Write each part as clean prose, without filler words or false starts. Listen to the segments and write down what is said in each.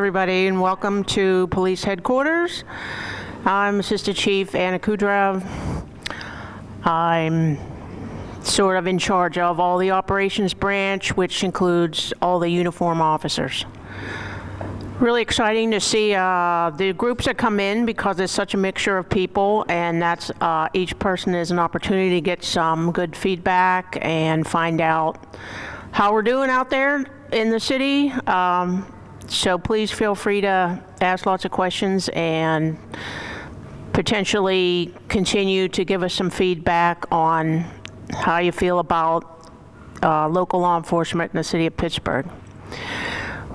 everybody, and welcome to Police Headquarters. I'm Assistant Chief Anna Kudrev. I'm sort of in charge of all the operations branch, which includes all the uniform officers. Really exciting to see the groups that come in, because it's such a mixture of people, and that's each person is an opportunity to get some good feedback and find out how we're doing out there in the city. So please feel free to ask lots of questions and potentially continue to give us some feedback on how you feel about local law enforcement in the city of Pittsburgh.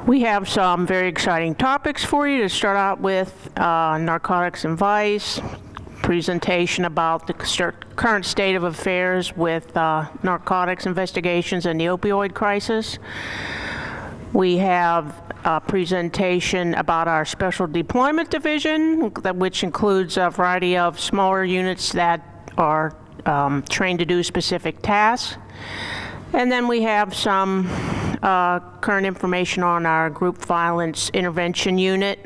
We have some very exciting topics for you. To start out with, narcotics and vice, presentation about the current state of affairs with narcotics investigations and the opioid crisis. We have a presentation about our Special Deployment Division, which includes a variety of smaller units that are trained to do specific tasks. And then we have some current information on our Group Violence Intervention Unit.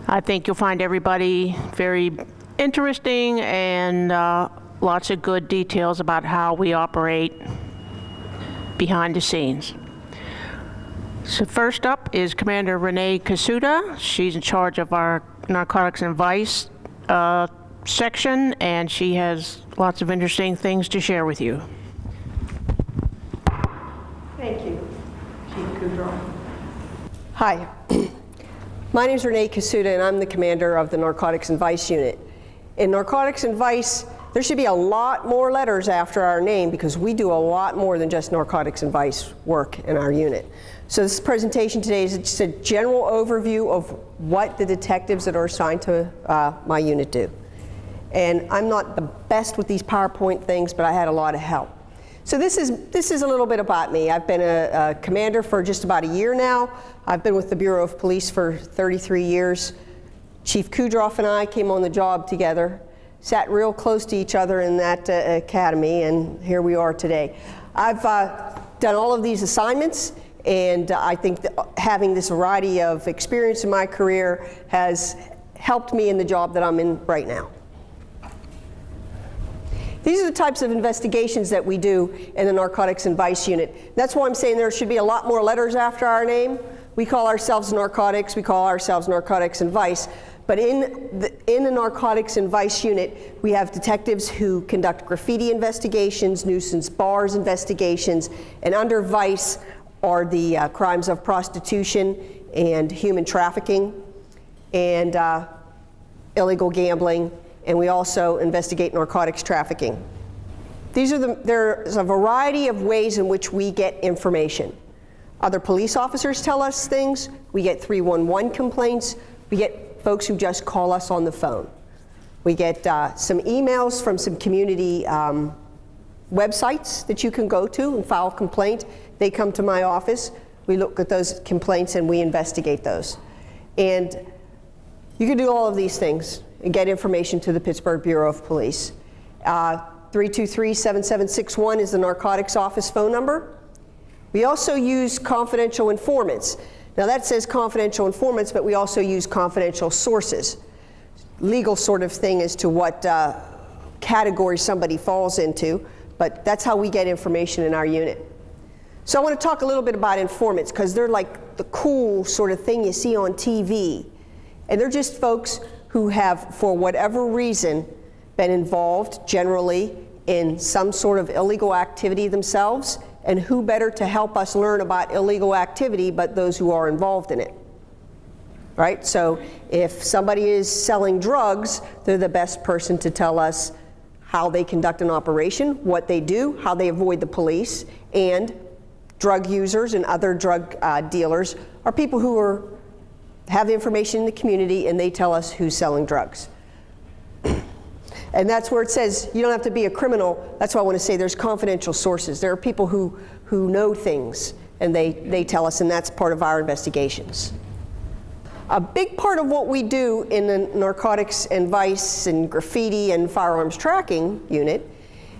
I think you'll find everybody very interesting and lots of good details about how we operate behind the scenes. So first up is Commander Renee Kasuda. She's in charge of our Narcotics and Vice section, and she has lots of interesting things to share with you. Thank you, Chief Kudrow. Hi, my name is Renee Kasuda, and I'm the commander of the Narcotics and Vice unit. In Narcotics and Vice, there should be a lot more letters after our name, because we do a lot more than just Narcotics and Vice work in our unit. So this presentation today is just a general overview of what the detectives that are assigned to my unit do. And I'm not the best with these PowerPoint things, but I had a lot of help. So this is a little bit about me. I've been a commander for just about a year now. I've been with the Bureau of Police for 33 years. Chief Kudrow and I came on the job together, sat real close to each other in that academy, and here we are today. I've done all of these assignments, and I think that having this variety of experience in my career has helped me in the job that I'm in right now. These are the types of investigations that we do in the Narcotics and Vice unit. That's why I'm saying there should be a lot more letters after our name. We call ourselves Narcotics, we call ourselves Narcotics and Vice. But in the Narcotics and Vice unit, we have detectives who conduct graffiti investigations, nuisance bars investigations, and under Vice are the crimes of prostitution and human trafficking and illegal gambling. And we also investigate narcotics trafficking. There's a variety of ways in which we get information. Other police officers tell us things. We get 311 complaints. We get folks who just call us on the phone. We get some emails from some community websites that you can go to and file a complaint. They come to my office. We look at those complaints and we investigate those. And you can do all of these things and get information to the Pittsburgh Bureau of Police. 323-7761 is the narcotics office phone number. We also use confidential informants. Now that says confidential informants, but we also use confidential sources. Legal sort of thing as to what category somebody falls into, but that's how we get information in our unit. So I want to talk a little bit about informants, because they're like the cool sort of thing you see on TV. And they're just folks who have, for whatever reason, been involved generally in some sort of illegal activity themselves, and who better to help us learn about illegal activity but those who are involved in it, right? So if somebody is selling drugs, they're the best person to tell us how they conduct an operation, what they do, how they avoid the police, and drug users and other drug dealers are people who have information in the community, and they tell us who's selling drugs. And that's where it says you don't have to be a criminal. That's why I want to say there's confidential sources. There are people who know things, and they tell us, and that's part of our investigations. A big part of what we do in the Narcotics and Vice and Graffiti and Firearms Tracking unit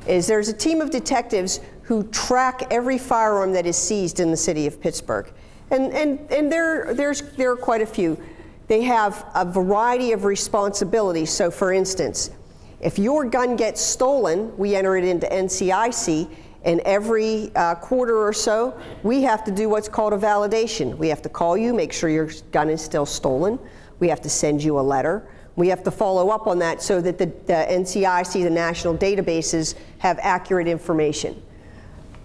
is there's a team of detectives who track every firearm that is seized in the city of Pittsburgh. And there are quite a few. They have a variety of responsibilities. So for instance, if your gun gets stolen, we enter it into NCIC, and every quarter or so, we have to do what's called a validation. We have to call you, make sure your gun is still stolen. We have to send you a letter. We have to follow up on that so that the NCIC, the national databases, have accurate information.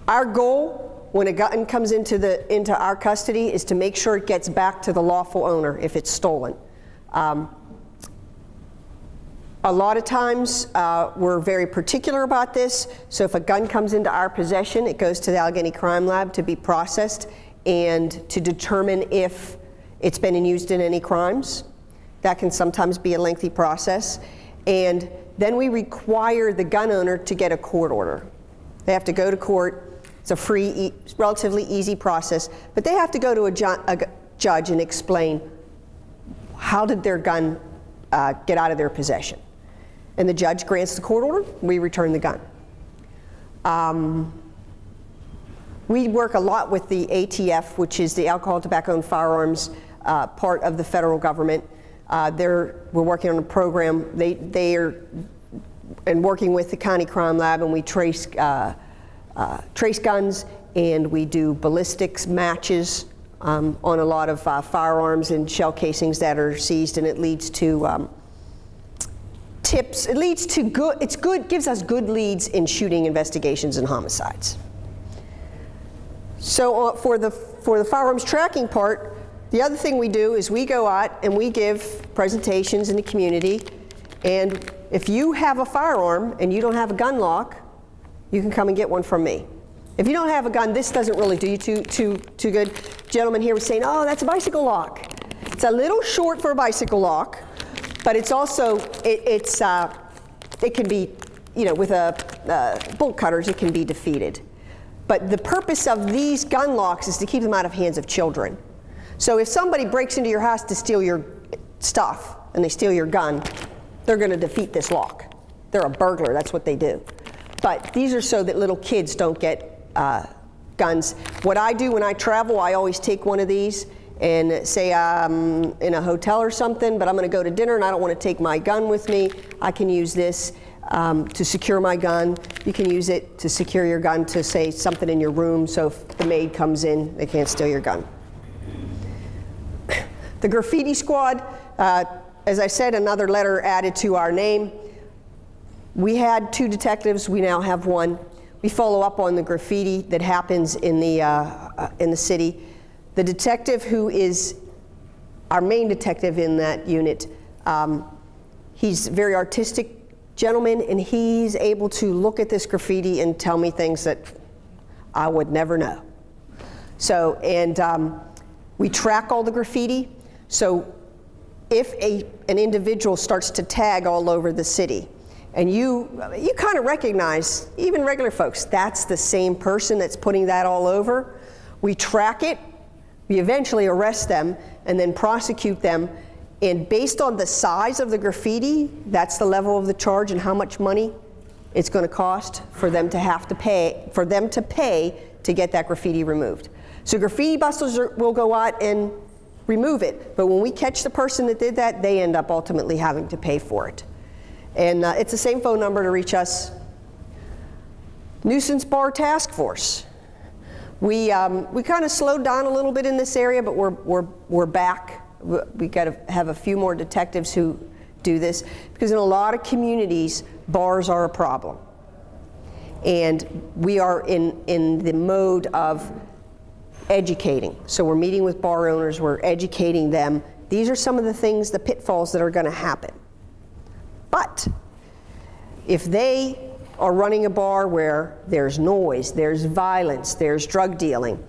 Our goal when a gun comes into our custody is to make sure it gets back to the lawful owner if it's stolen. A lot of times, we're very particular about this. So if a gun comes into our possession, it goes to the Allegheny Crime Lab to be processed and to determine if it's been used in any crimes. That can sometimes be a lengthy process. And then we require the gun owner to get a court order. They have to go to court. It's a free, relatively easy process. But they have to go to a judge and explain how did their gun get out of their possession. And the judge grants the court order, we return the gun. We work a lot with the ATF, which is the Alcohol, Tobacco, and Firearms part of the federal government. We're working on a program. They are working with the county crime lab, and we trace guns, and we do ballistics matches on a lot of firearms and shell casings that are seized, and it leads to tips. It leads to gives us good leads in shooting investigations and homicides. So for the firearms tracking part, the other thing we do is we go out and we give presentations in the community, and if you have a firearm and you don't have a gun lock, you can come and get one from me. If you don't have a gun, this doesn't really do you too good. Gentleman here was saying, oh, that's a bicycle lock. It's a little short for a bicycle lock, but it's also, it can be, with bolt cutters, it can be defeated. But the purpose of these gun locks is to keep them out of hands of children. So if somebody breaks into your house to steal your stuff and they steal your gun, they're going to defeat this lock. They're a burglar, that's what they do. But these are so that little kids don't get guns. What I do when I travel, I always take one of these and say I'm in a hotel or something, but I'm going to go to dinner and I don't want to take my gun with me. I can use this to secure my gun. You can use it to secure your gun to say something in your room, so if the maid comes in, they can't steal your gun. The Graffiti Squad, as I said, another letter added to our name. We had 2 detectives, we now have 1. We follow up on the graffiti that happens in the city. The detective who is our main detective in that unit, he's a very artistic gentleman, and he's able to look at this graffiti and tell me things that I would never know. So, and we track all the graffiti. So if an individual starts to tag all over the city, and you kind of recognize, even regular folks, that's the same person that's putting that all over. We track it, we eventually arrest them, and then prosecute them. And based on the size of the graffiti, that's the level of the charge and how much money it's going to cost for them to pay to get that graffiti removed. So graffiti busters will go out and remove it, but when we catch the person that did that, they end up ultimately having to pay for it. And it's the same phone number to reach us. Nuisance Bar Task Force. We kind of slowed down a little bit in this area, but we're back. We got to have a few more detectives who do this, because in a lot of communities, bars are a problem. And we are in the mode of educating. So we're meeting with bar owners, we're educating them. These are some of the things, the pitfalls that are going to happen. But if they are running a bar where there's noise, there's violence, there's drug dealing,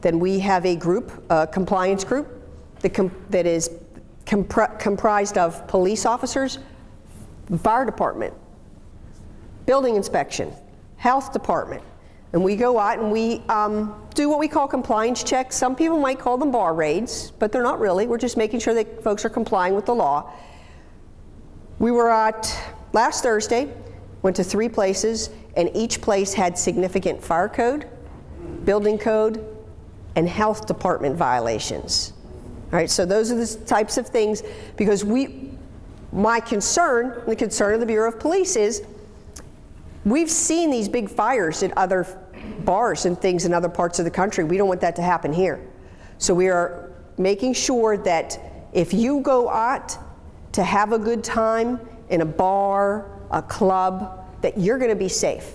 then we have a group, a compliance group, that is comprised of police officers, fire department, building inspection, health department. And we go out and we do what we call compliance checks. Some people might call them bar raids, but they're not really. We're just making sure that folks are complying with the law. We were at, last Thursday, went to 3 places, and each place had significant fire code, building code, and health department violations. All right, so those are the types of things, because my concern, the concern of the Bureau of Police is, we've seen these big fires at other bars and things in other parts of the country. We don't want that to happen here. So we are making sure that if you go out to have a good time in a bar, a club, that you're going to be safe.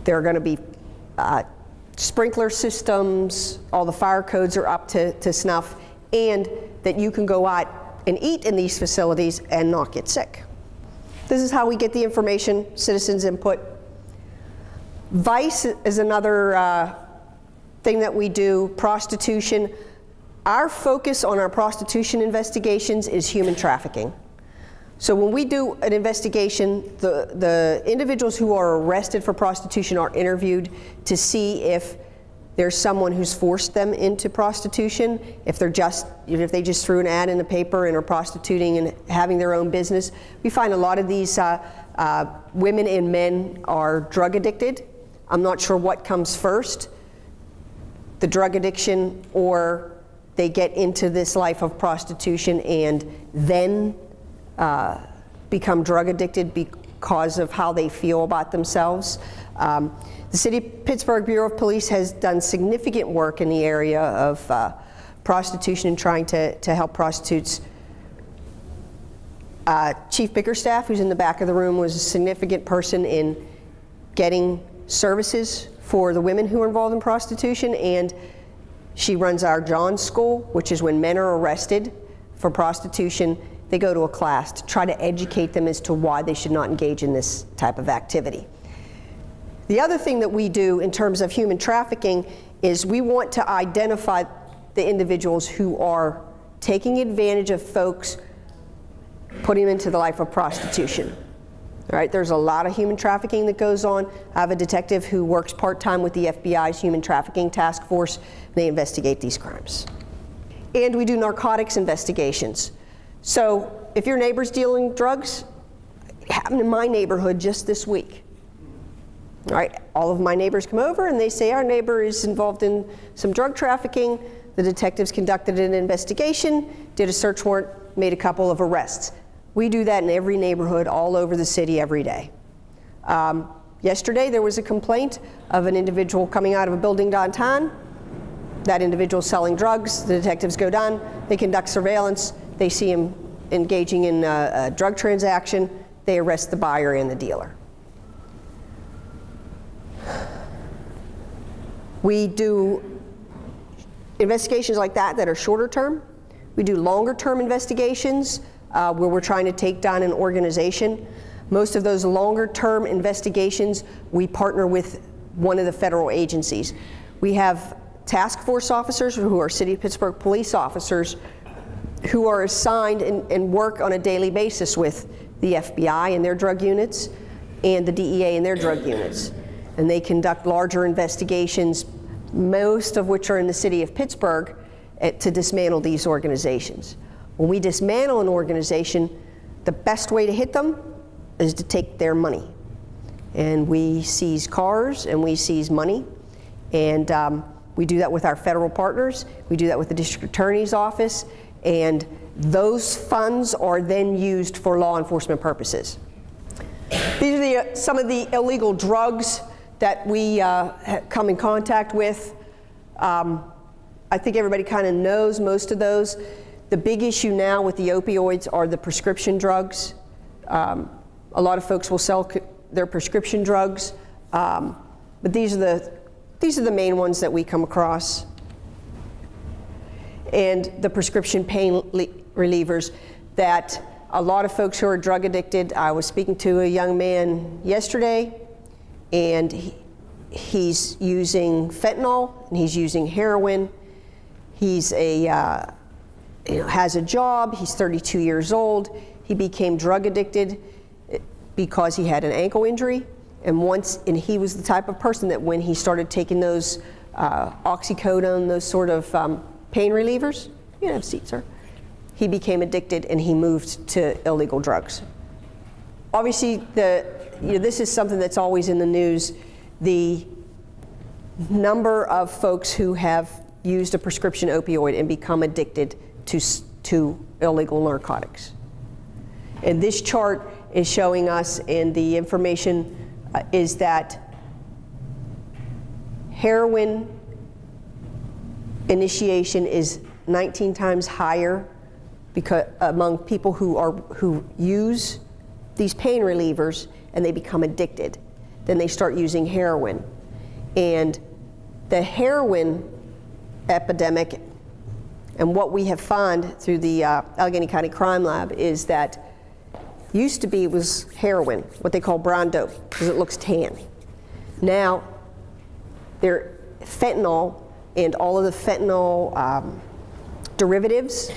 There are going to be sprinkler systems, all the fire codes are up to snuff, and that you can go out and eat in these facilities and not get sick. This is how we get the information, citizens' input. Vice is another thing that we do, prostitution. Our focus on our prostitution investigations is human trafficking. So when we do an investigation, the individuals who are arrested for prostitution are interviewed to see if there's someone who's forced them into prostitution, if they just threw an ad in the paper and are prostituting and having their own business. We find a lot of these women and men are drug addicted. I'm not sure what comes first, the drug addiction, or they get into this life of prostitution and then become drug addicted because of how they feel about themselves. The City of Pittsburgh Bureau of Police has done significant work in the area of prostitution and trying to help prostitutes. Chief Bickerstaff, who's in the back of the room, was a significant person in getting services for the women who are involved in prostitution, and she runs our John School, which is when men are arrested for prostitution, they go to a class to try to educate them as to why they should not engage in this type of activity. The other thing that we do in terms of human trafficking is we want to identify the individuals who are taking advantage of folks, putting them into the life of prostitution. All right, there's a lot of human trafficking that goes on. I have a detective who works part-time with the FBI's Human Trafficking Task Force. They investigate these crimes. And we do narcotics investigations. So if your neighbor's dealing drugs, it happened in my neighborhood just this week. All right, all of my neighbors come over and they say our neighbor is involved in some drug trafficking. The detectives conducted an investigation, did a search warrant, made a couple of arrests. We do that in every neighborhood all over the city every day. Yesterday there was a complaint of an individual coming out of a building downtown. That individual selling drugs. The detectives go down, they conduct surveillance, they see him engaging in a drug transaction, they arrest the buyer and the dealer. We do investigations like that are shorter term. We do longer term investigations where we're trying to take down an organization. Most of those longer term investigations, we partner with one of the federal agencies. We have task force officers who are City of Pittsburgh police officers who are assigned and work on a daily basis with the FBI and their drug units and the DEA and their drug units. And they conduct larger investigations, most of which are in the City of Pittsburgh, to dismantle these organizations. When we dismantle an organization, the best way to hit them is to take their money. And we seize cars and we seize money. And we do that with our federal partners. We do that with the district attorney's office. And those funds are then used for law enforcement purposes. These are some of the illegal drugs that we come in contact with. I think everybody kind of knows most of those. The big issue now with the opioids are the prescription drugs. A lot of folks will sell their prescription drugs, but these are the main ones that we come across. And the prescription pain relievers that a lot of folks who are drug addicted. I was speaking to a young man yesterday, and he's using fentanyl and he's using heroin. He's has a job. He's 32 years old. He became drug addicted because he had an ankle injury, and he was the type of person that when he started taking those oxycodone, those sort of pain relievers, you can have a seat, sir. He became addicted and he moved to illegal drugs. Obviously, this is something that's always in the news. The number of folks who have used a prescription opioid and become addicted to illegal narcotics. And this chart is showing us, and the information is that heroin initiation is 19 times higher because among people who use these pain relievers and they become addicted, then they start using heroin. And the heroin epidemic, and what we have found through the Allegheny County Crime Lab, is that used to be was heroin, what they call brown dope, because it looks tan. Now, fentanyl and all of the fentanyl derivatives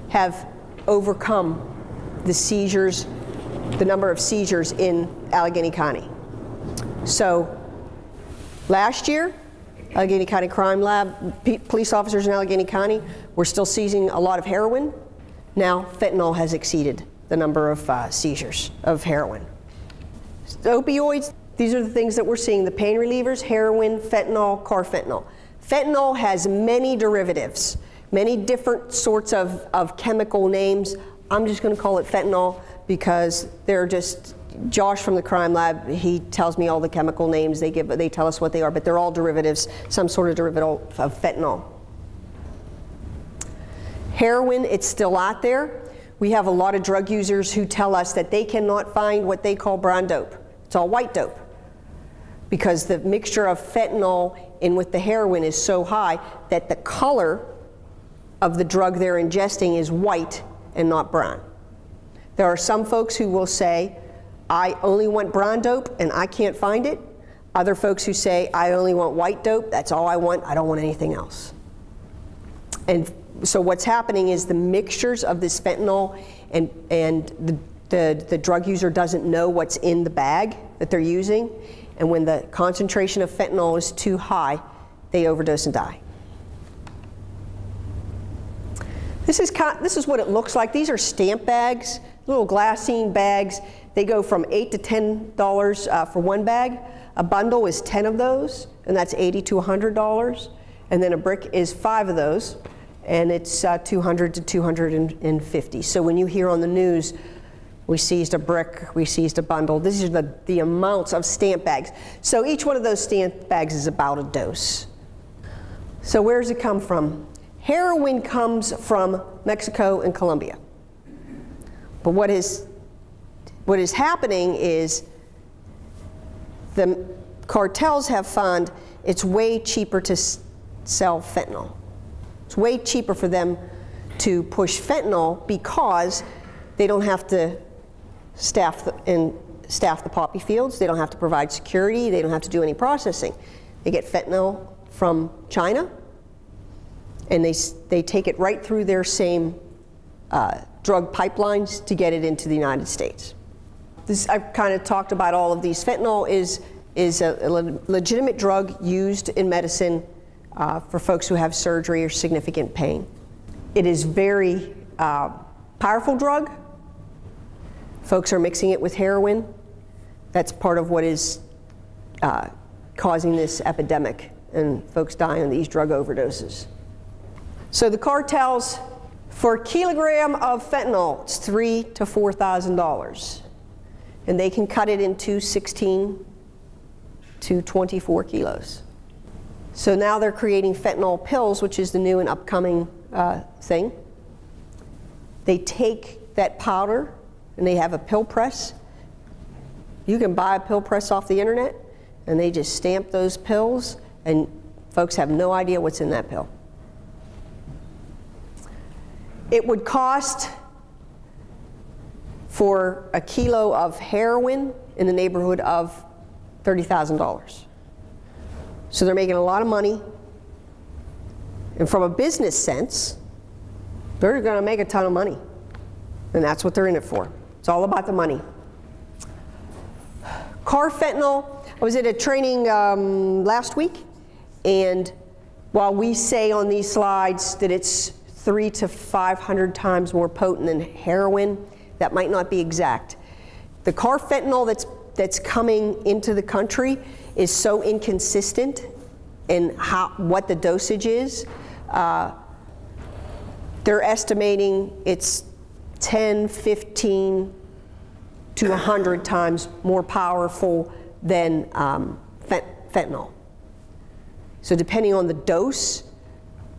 have overcome the seizures, the number of seizures in Allegheny County. So last year, Allegheny County Crime Lab, police officers in Allegheny County were still seizing a lot of heroin. Now fentanyl has exceeded the number of seizures of heroin. The opioids, these are the things that we're seeing: the pain relievers, heroin, fentanyl, carfentanil. Fentanyl has many derivatives, many different sorts of chemical names. I'm just going to call it fentanyl because they're just, Josh from the crime lab, he tells me all the chemical names they tell us what they are, but they're all derivatives, some sort of derivative of fentanyl. Heroin, it's still out there. We have a lot of drug users who tell us that they cannot find what they call brown dope. It's all white dope, because the mixture of fentanyl in with the heroin is so high that the color of the drug they're ingesting is white and not brown. There are some folks who will say, I only want brown dope and I can't find it. Other folks who say, I only want white dope, that's all I want, I don't want anything else. And so what's happening is the mixtures of this fentanyl and the drug user doesn't know what's in the bag that they're using, and when the concentration of fentanyl is too high, they overdose and die. This is what it looks like. These are stamp bags, little glassine bags. They go from $8 to $10 for one bag. A bundle is 10 of those, and that's $80 to $100. And then a brick is 5 of those, and it's $200 to $250. So when you hear on the news, we seized a brick, we seized a bundle, these are the amounts of stamp bags. So each one of those stamp bags is about a dose. So where does it come from? Heroin comes from Mexico and Colombia. But what is happening is the cartels have found it's way cheaper to sell fentanyl. It's way cheaper for them to push fentanyl because they don't have to staff the poppy fields. They don't have to provide security. They don't have to do any processing. They get fentanyl from China, and they take it right through their same drug pipelines to get it into the United States. I've kind of talked about all of these. Fentanyl is a legitimate drug used in medicine for folks who have surgery or significant pain. It is very powerful drug. Folks are mixing it with heroin. That's part of what is causing this epidemic and folks dying of these drug overdoses. So the cartels, for a kilogram of fentanyl, it's $3,000 to $4,000. And they can cut it into 16 to 24 kilos. So now they're creating fentanyl pills, which is the new and upcoming thing. They take that powder and they have a pill press. You can buy a pill press off the internet, and they just stamp those pills, and folks have no idea what's in that pill. It would cost for a kilo of heroin in the neighborhood of $30,000. So they're making a lot of money. And from a business sense, they're going to make a ton of money. And that's what they're in it for. It's all about the money. Carfentanil, I was at a training last week, and while we say on these slides that it's 300 to 500 times more potent than heroin, that might not be exact. The carfentanil that's coming into the country is so inconsistent and what the dosage is. They're estimating it's 10, 15 to 100 times more powerful than fentanyl. So depending on the dose,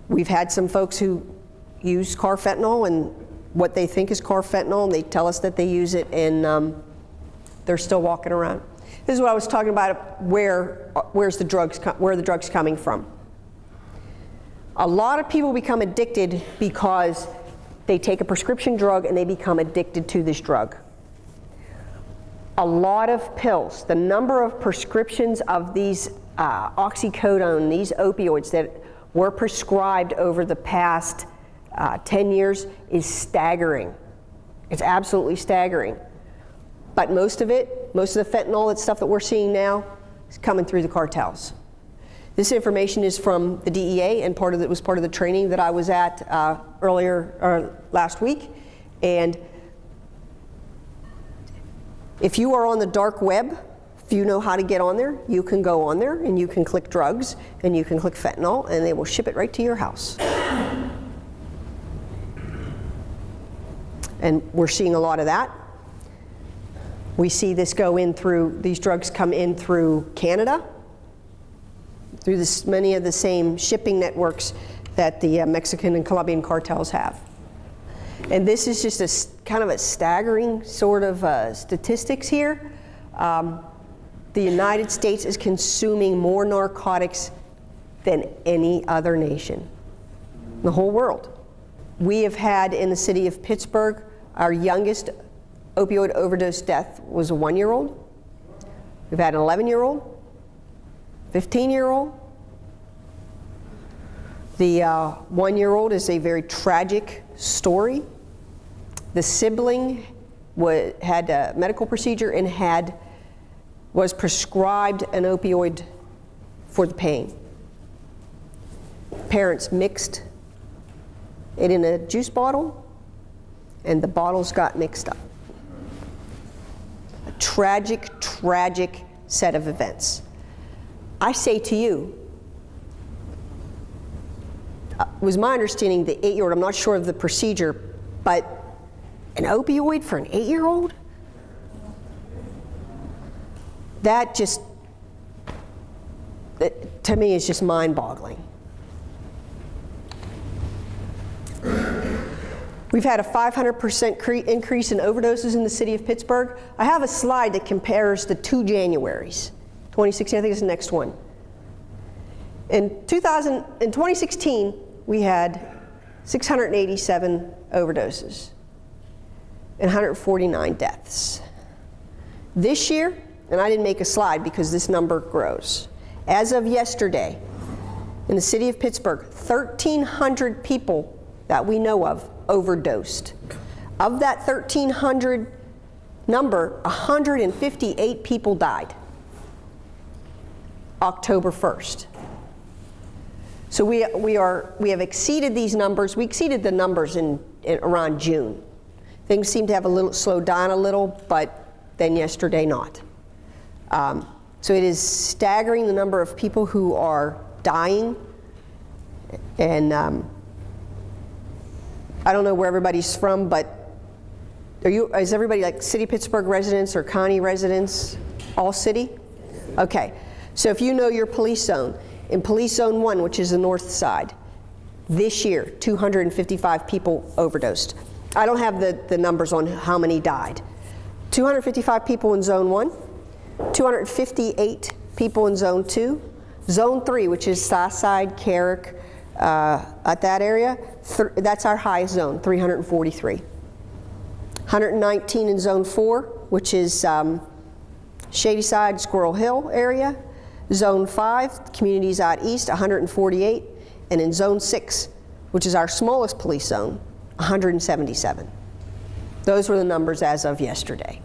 we've had some folks who use carfentanil and what they think is carfentanil, and they tell us that they use it, and they're still walking around. This is what I was talking about, where are the drugs coming from. A lot of people become addicted because they take a prescription drug and they become addicted to this drug. A lot of pills, the number of prescriptions of these oxycodone, these opioids that were prescribed over the past 10 years is staggering. It's absolutely staggering. But most of the fentanyl, that stuff that we're seeing now, is coming through the cartels. This information is from the DEA, and it was part of the training that I was at last week. And if you are on the dark web, if you know how to get on there, you can go on there and you can click drugs and you can click fentanyl, and they will ship it right to your house. And we're seeing a lot of that. We see this these drugs come in through Canada, through many of the same shipping networks that the Mexican and Colombian cartels have. And this is just kind of a staggering sort of statistics here. The United States is consuming more narcotics than any other nation in the whole world. We have had in the city of Pittsburgh, our youngest opioid overdose death was a 1-year-old. We've had an 11-year-old, 15-year-old. The 1-year-old is a very tragic story. The sibling had a medical procedure and was prescribed an opioid for the pain. Parents mixed it in a juice bottle, and the bottles got mixed up. A tragic, tragic set of events. I say to you, it was my understanding the 8-year-old, I'm not sure of the procedure, but an opioid for an 8-year-old? That just, to me, is just mind-boggling. We've had a 500% increase in overdoses in the city of Pittsburgh. I have a slide that compares the 2 Januaries. 2016, I think is the next one. In 2016, we had 687 overdoses and 149 deaths. This year, and I didn't make a slide because this number grows. As of yesterday, in the city of Pittsburgh, 1,300 people that we know of overdosed. Of that 1,300 number, 158 people died October 1st. So we have exceeded these numbers. We exceeded the numbers in around June. Things seem to have slowed down a little, but then yesterday not. So it is staggering the number of people who are dying, and I don't know where everybody's from, but is everybody like city Pittsburgh residents or county residents, all city? Okay, so if you know your police zone, in police zone 1, which is the north side, this year, 255 people overdosed. I don't have the numbers on how many died. 255 people in zone 1, 258 people in zone 2, zone 3, which is Southside, Carrick, at that area, that's our highest zone, 343. 119 in zone 4, which is Shadyside, Squirrel Hill area. Zone 5, communities out east, 148. And in zone 6, which is our smallest police zone, 177. Those were the numbers as of yesterday.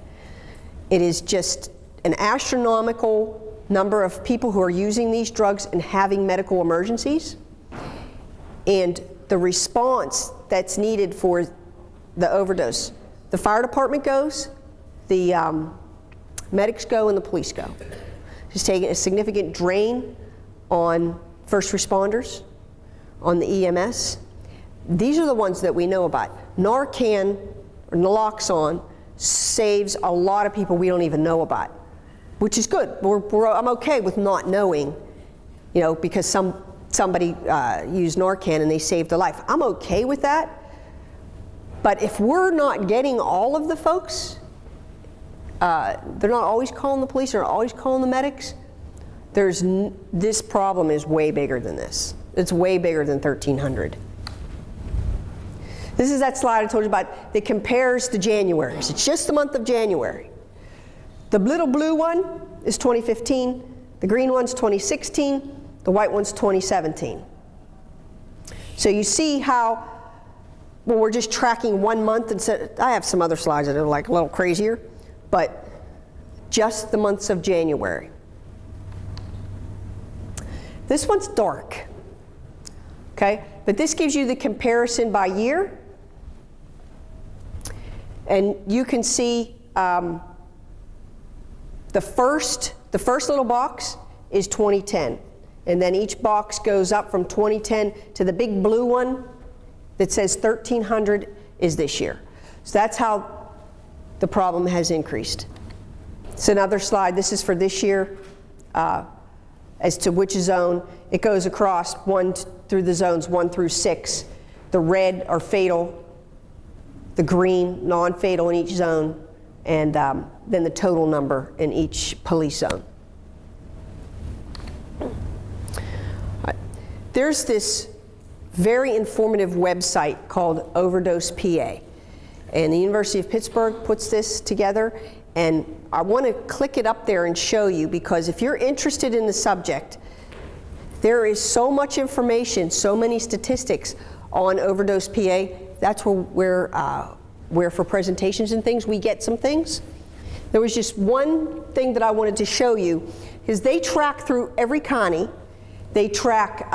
It is just an astronomical number of people who are using these drugs and having medical emergencies. And the response that's needed for the overdose. The fire department goes, the medics go, and the police go. Just taking a significant drain on first responders, on the EMS. These are the ones that we know about. Narcan or Naloxone saves a lot of people we don't even know about, which is good. I'm okay with not knowing, you know, because somebody used Narcan and they saved a life. I'm okay with that. But if we're not getting all of the folks, they're not always calling the police, they're not always calling the medics, this problem is way bigger than this. It's way bigger than 1,300. This is that slide I told you about that compares the Januaries. It's just the month of January. The little blue one is 2015, the green one's 2016, the white one's 2017. So you see how, well, we're just tracking 1 month instead. I have some other slides that are like a little crazier, but just the months of January. This one's dark, okay? But this gives you the comparison by year. And you can see the first little box is 2010. And then each box goes up from 2010 to the big blue one that says 1,300 is this year. So that's how the problem has increased. It's another slide. This is for this year as to which zone. It goes across through the zones 1 through 6. The red are fatal, the green non-fatal in each zone, and then the total number in each police zone. There's this very informative website called Overdose PA, and the University of Pittsburgh puts this together, and I want to click it up there and show you, because if you're interested in the subject, there is so much information, so many statistics on Overdose PA. That's where for presentations and things, we get some things. There was just one thing that I wanted to show you, is they track through every county. They track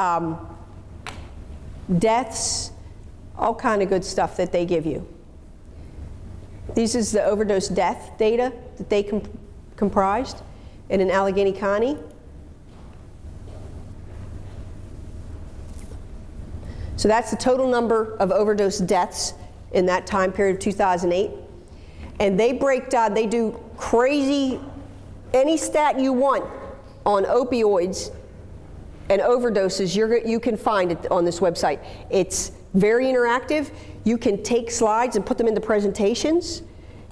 deaths, all kind of good stuff that they give you. This is the overdose death data that they comprised in Allegheny County. So that's the total number of overdose deaths in that time period of 2008. And they break down, they do crazy, any stat you want on opioids and overdoses, you can find it on this website. It's very interactive. You can take slides and put them into presentations.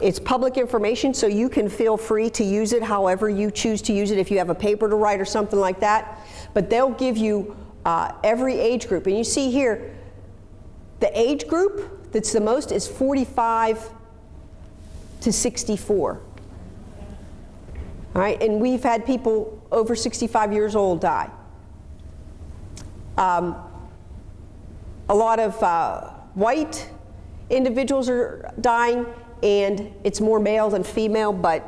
It's public information, so you can feel free to use it however you choose to use it, if you have a paper to write or something like that. But they'll give you every age group. And you see here, the age group that's the most is 45 to 64. All right, and we've had people over 65 years old die. A lot of white individuals are dying, and it's more male than female, but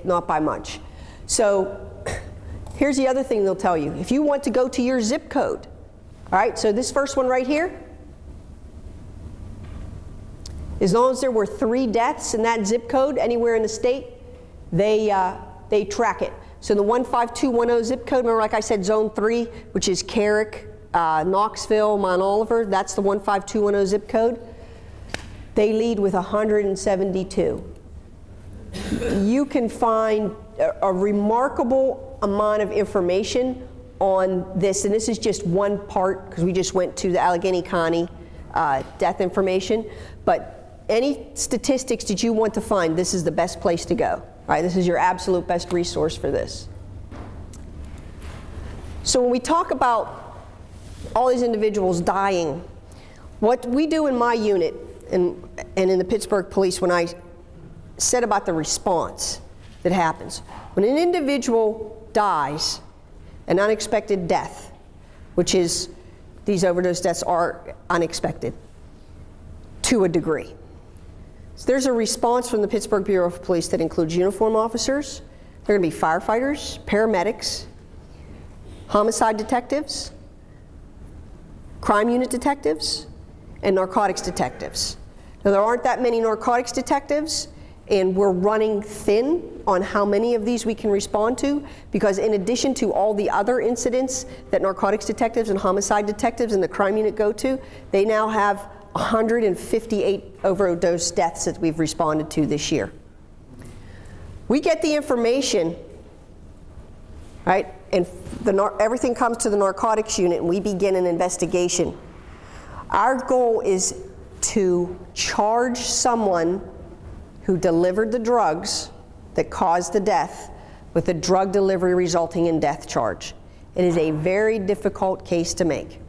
not by much. So here's the other thing they'll tell you. If you want to go to your zip code, all right, so this first one right here, as long as there were 3 deaths in that zip code anywhere in the state, they track it. So the 15210 zip code, remember, like I said, zone 3, which is Carrick, Knoxville, Mount Oliver, that's the 15210 zip code. They lead with 172. You can find a remarkable amount of information on this, and this is just one part, because we just went to the Allegheny County death information, but any statistics that you want to find, this is the best place to go. All right, this is your absolute best resource for this. So when we talk about all these individuals dying, what we do in my unit and in the Pittsburgh Police, when I said about the response that happens, when an individual dies, an unexpected death, which is, these overdose deaths are unexpected to a degree. So there's a response from the Pittsburgh Bureau of Police that includes uniform officers. They're going to be firefighters, paramedics, homicide detectives, crime unit detectives, and narcotics detectives. Now, there aren't that many narcotics detectives, And we're running thin on how many of these we can respond to, because in addition to all the other incidents that narcotics detectives and homicide detectives and the crime unit go to, they now have 158 overdose deaths that we've responded to this year. We get the information, right, and everything comes to the narcotics unit and we begin an investigation. Our goal is to charge someone who delivered the drugs that caused the death with a drug delivery resulting in death charge. It is a very difficult case to make.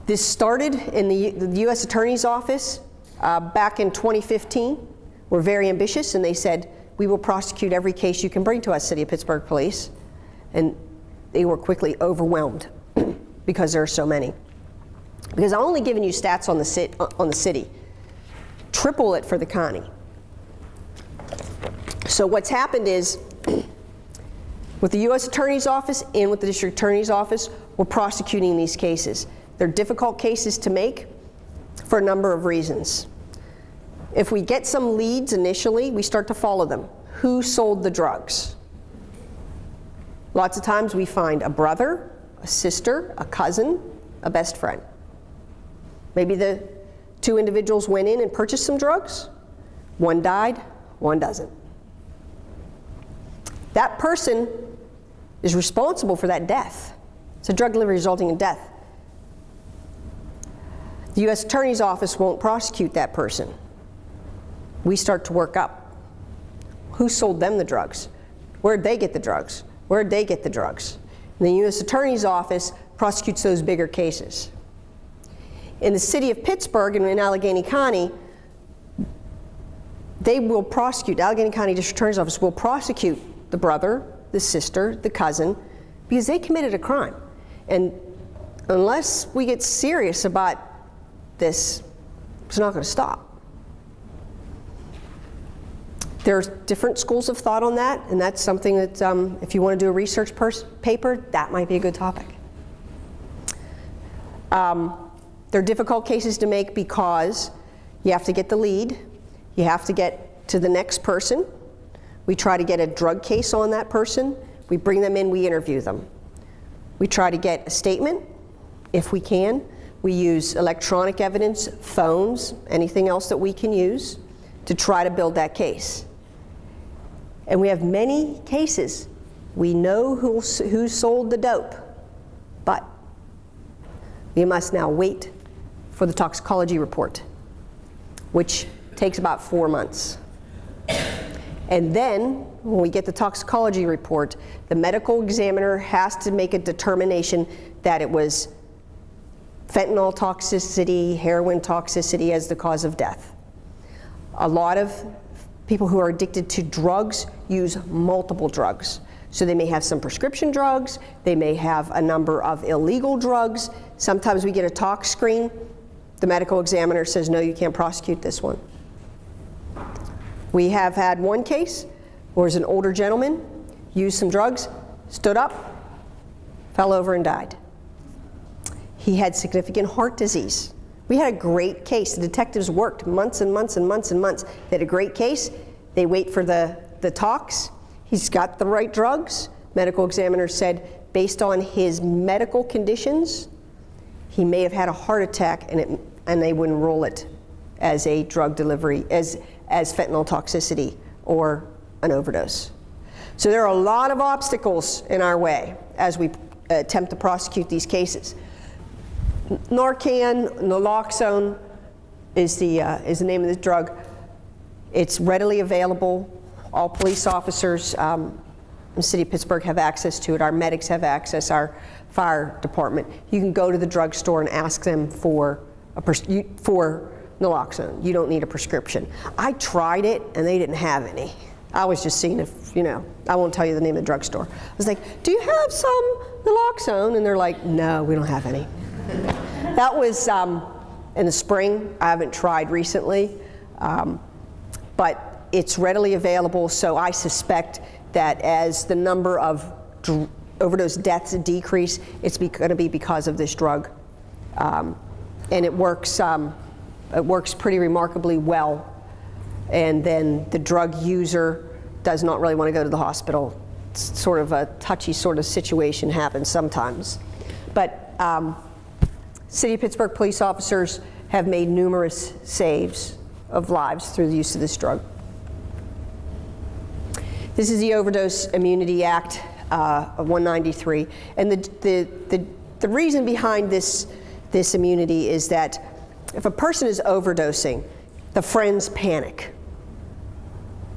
This started in the U.S. Attorney's Office back in 2015. We're very ambitious, and they said, we will prosecute every case you can bring to us, City of Pittsburgh Police. And they were quickly overwhelmed because there are so many. Because I'm only giving you stats on the city. Triple it for the county. So what's happened is, with the U.S. Attorney's Office and with the District Attorney's Office, we're prosecuting these cases. They're difficult cases to make for a number of reasons. If we get some leads initially, we start to follow them. Who sold the drugs? Lots of times we find a brother, a sister, a cousin, a best friend. Maybe the two individuals went in and purchased some drugs. One died, one doesn't. That person is responsible for that death. It's a drug delivery resulting in death. The U.S. Attorney's Office won't prosecute that person. We start to work up. Who sold them the drugs? Where'd they get the drugs? Where'd they get the drugs? And the U.S. Attorney's Office prosecutes those bigger cases. In the city of Pittsburgh and in Allegheny County, they will prosecute, Allegheny County District Attorney's Office will prosecute the brother, the sister, the cousin, because they committed a crime. And unless we get serious about this, it's not going to stop. There's different schools of thought on that, and that's something that if you want to do a research paper, that might be a good topic. They're difficult cases to make because you have to get the lead, you have to get to the next person. We try to get a drug case on that person. We bring them in, we interview them. We try to get a statement, if we can. We use electronic evidence, phones, anything else that we can use to try to build that case. And we have many cases. We know who sold the dope, but we must now wait for the toxicology report, which takes about 4 months. And then, when we get the toxicology report, the medical examiner has to make a determination that it was fentanyl toxicity, heroin toxicity as the cause of death. A lot of people who are addicted to drugs use multiple drugs. So they may have some prescription drugs, they may have a number of illegal drugs. Sometimes we get a tox screen. The medical examiner says, no, you can't prosecute this one. We have had one case where an older gentleman used some drugs, stood up, fell over and died. He had significant heart disease. We had a great case. The detectives worked months and months and months and months. They had a great case. They wait for the tox. He's got the right drugs. Medical examiner said, based on his medical conditions, he may have had a heart attack, and they wouldn't rule it as a drug delivery, as fentanyl toxicity or an overdose. So there are a lot of obstacles in our way as we attempt to prosecute these cases. Narcan, Naloxone is the name of the drug. It's readily available. All police officers in the city of Pittsburgh have access to it. Our medics have access, our fire department. You can go to the drugstore and ask them for Naloxone. You don't need a prescription. I tried it and they didn't have any. I was just seeing if, I won't tell you the name of the drugstore. I was like, do you have some Naloxone? And they're like, no, we don't have any. That was in the spring. I haven't tried recently, but it's readily available, so I suspect that as the number of overdose deaths decrease, it's going to be because of this drug. And it works pretty remarkably well and then the drug user does not really want to go to the hospital. It's sort of a touchy sort of situation happens sometimes. But City of Pittsburgh police officers have made numerous saves of lives through the use of this drug. This is the Overdose Immunity Act of 193, and the reason behind this immunity is that if a person is overdosing, the friends panic,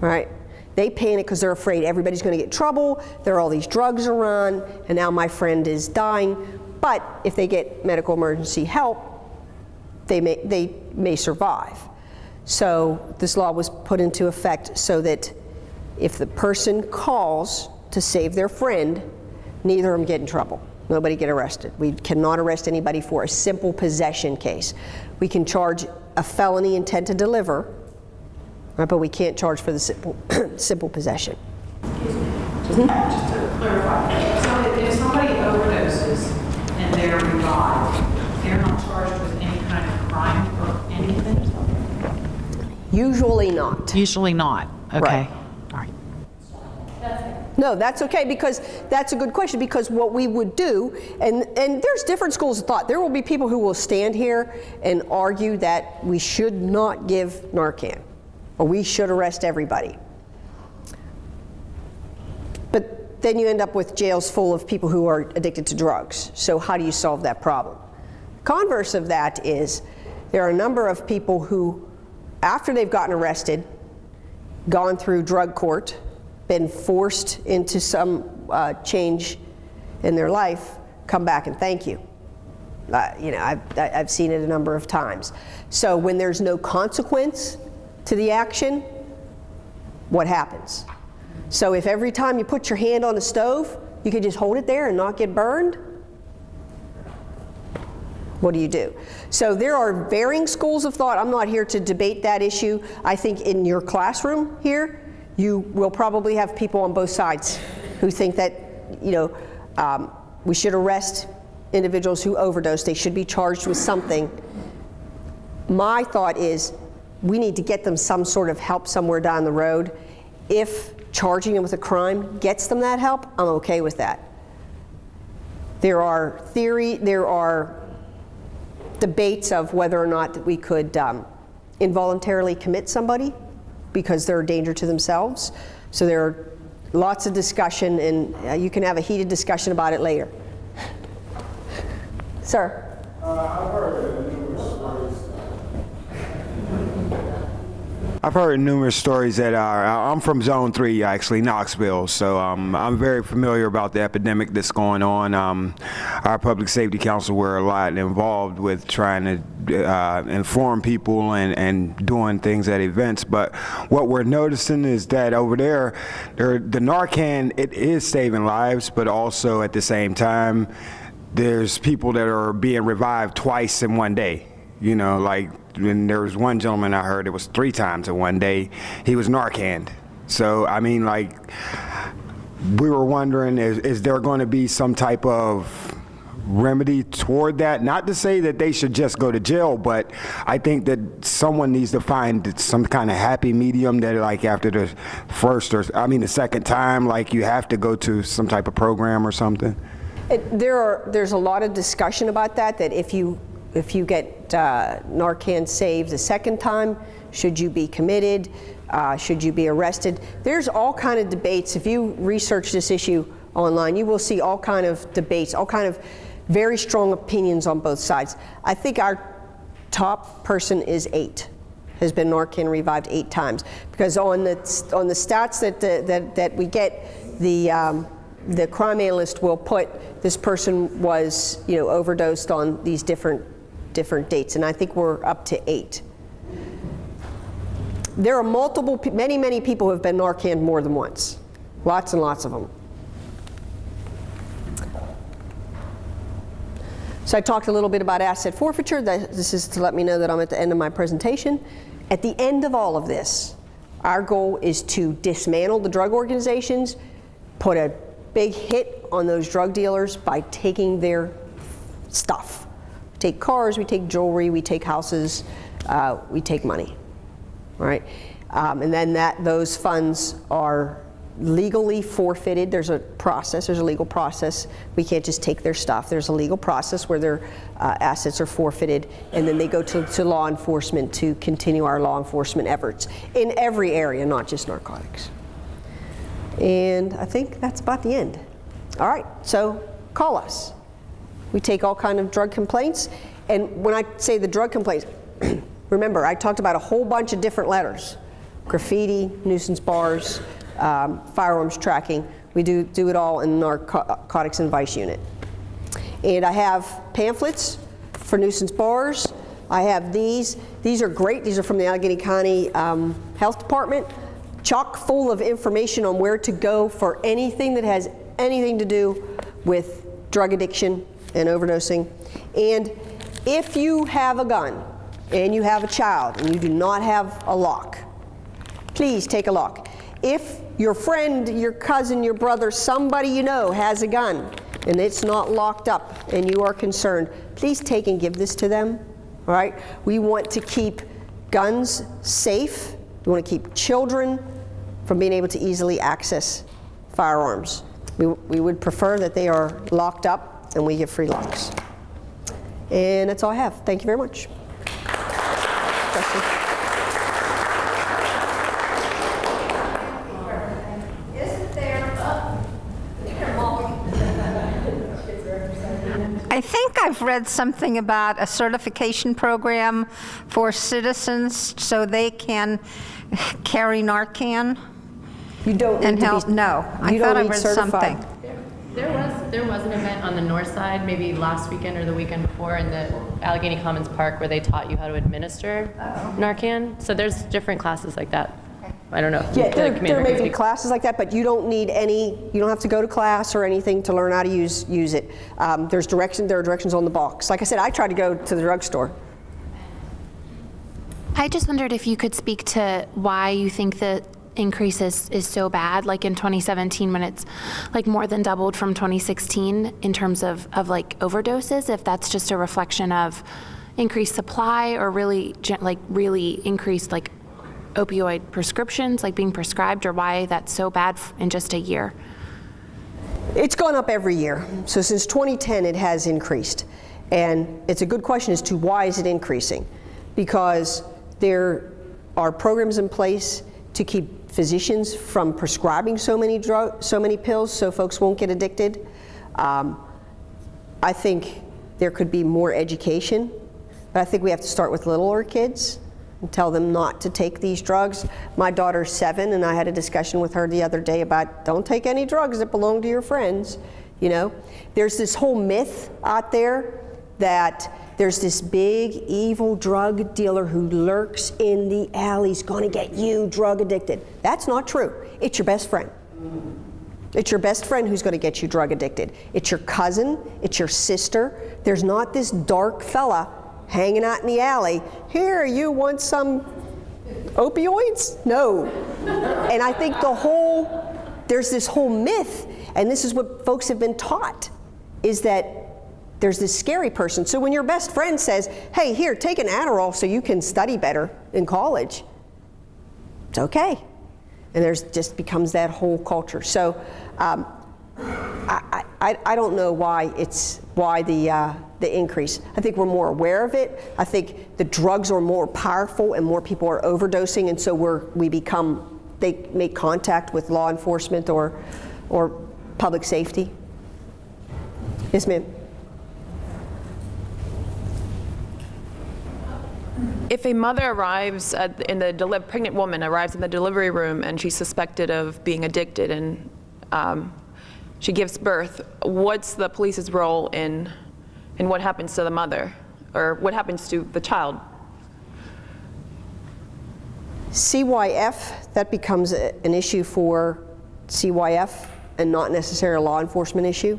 right? They panic because they're afraid everybody's going to get in trouble, there are all these drugs around, and now my friend is dying. But if they get medical emergency help, they may survive. So this law was put into effect so that if the person calls to save their friend, neither of them get in trouble. Nobody get arrested. We cannot arrest anybody for a simple possession case. We can charge a felony intent to deliver, right, but we can't charge for the simple possession. Just to clarify, so if somebody overdoses and they're revived, they're not charged with any kind of crime or anything? Usually not. Usually not. Okay. Right. All right. No, that's okay, because that's a good question, because what we would do, and there's different schools of thought. There will be people who will stand here and argue that we should not give Narcan, or we should arrest everybody. But then you end up with jails full of people who are addicted to drugs. So how do you solve that problem? Converse of that is there are a number of people who, after they've gotten arrested, gone through drug court, been forced into some change in their life, come back and thank you. You know, I've seen it a number of times. So when there's no consequence to the action, what happens? So if every time you put your hand on the stove, you could just hold it there and not get burned, what do you do? So there are varying schools of thought. I'm not here to debate that issue. I think in your classroom here, you will probably have people on both sides who think that, you know, we should arrest individuals who overdose. They should be charged with something. My thought is we need to get them some sort of help somewhere down the road. If charging them with a crime gets them that help, I'm okay with that. There are debates of whether or not we could involuntarily commit somebody because they're a danger to themselves. So there are lots of discussion, and you can have a heated discussion about it later. Sir? I've heard numerous stories that I'm from Zone 3, actually, Knoxville, so I'm very familiar about the epidemic that's going on. Our Public Safety Council were a lot involved with trying to inform people and doing things at events, but what we're noticing is that over there, the Narcan, it is saving lives, but also at the same time, there's people that are being revived twice in one day. You know, like, when there was one gentleman I heard, it was 3 times in one day, he was Narcaned. So, I mean, like, we were wondering, is there going to be some type of remedy toward that? Not to say that they should just go to jail, but I think that someone needs to find some kind of happy medium that, like, after the the second time, like, you have to go to some type of program or something. There's a lot of discussion about that if you get Narcan saved the second time, should you be committed? Should you be arrested? There's all kind of debates. If you research this issue online, you will see all kind of debates, all kind of very strong opinions on both sides. I think our top person is 8, has been Narcan revived 8 times, because on the stats that we get, the crime analyst will put this person was, you know, overdosed on these different dates, and I think we're up to 8. There are many people who have been Narcaned more than once. Lots and lots of them. So I talked a little bit about asset forfeiture. This is to let me know that I'm at the end of my presentation. At the end of all of this, our goal is to dismantle the drug organizations, put a big hit on those drug dealers by taking their stuff. We take cars, we take jewelry, we take houses, we take money. All right. And then those funds are legally forfeited. There's a process, there's a legal process. We can't just take their stuff. There's a legal process where their assets are forfeited, and then they go to law enforcement to continue our law enforcement efforts in every area, not just narcotics. And I think that's about the end. All right, so call us. We take all kinds of drug complaints, and when I say the drug complaints, remember I talked about a whole bunch of different letters: graffiti, nuisance bars, firearms tracking. We do it all in the Narcotics and Vice unit. And I have pamphlets for nuisance bars. I have these. These are great. These are from the Allegheny County Health Department. Chock full of information on where to go for anything that has anything to do with drug addiction and overdosing. And if you have a gun and you have a child and you do not have a lock, please take a lock. If your friend, your cousin, your brother, somebody you know has a gun and it's not locked up and you are concerned, please take and give this to them, all right? We want to keep guns safe. We want to keep children from being able to easily access firearms. We would prefer that they are locked up and we give free locks. And that's all I have. Thank you very much. Questions? I think I've read something about a certification program for citizens so they can carry Narcan You don't need and to help. be, No, I you thought don't I need read certified. something. There was an event on the north side, maybe last weekend or the weekend before, in the Allegheny Commons Park where they taught you how to administer Narcan. So there's different classes like that. I don't know. If Yeah, the there commander may can be speak. classes like that, but you don't need any, you don't have to go to class or anything to learn how to use it. There are directions on the box. Like I said, I tried to go to the drugstore. I just wondered if you could speak to why you think the increase is so bad, like in 2017 when it's like more than doubled from 2016 in terms of like overdoses, if that's just a reflection of increased supply or really increased like opioid prescriptions like being prescribed, or why that's so bad in just a year. It's gone up every year. So since 2010, it has increased. And it's a good question as to why is it increasing? Because there are programs in place to keep physicians from prescribing so many pills so folks won't get addicted. I think there could be more education, but I think we have to start with littler kids and tell them not to take these drugs. My daughter's 7, and I had a discussion with her the other day about don't take any drugs that belong to your friends. You know, there's this whole myth out there that there's this big evil drug dealer who lurks in the alleys going to get you drug addicted. That's not true. It's your best friend. It's your best friend who's going to get you drug addicted. It's your cousin, it's your sister. There's not this dark fella hanging out in the alley. Here, you want some opioids? No. And I think there's this whole myth, and this is what folks have been taught, is that there's this scary person. So when your best friend says, hey, here, take an Adderall so you can study better in college, it's okay. And there's just becomes that whole culture. So I don't know why the increase. I think we're more aware of it. I think the drugs are more powerful and more people are overdosing, and so they make contact with law enforcement or public safety. Yes, ma'am. If a mother arrives pregnant woman arrives in the delivery room and she's suspected of being addicted and she gives birth, what's the police's role in what happens to the mother, or what happens to the child? CYF, that becomes an issue for CYF and not necessarily a law enforcement issue.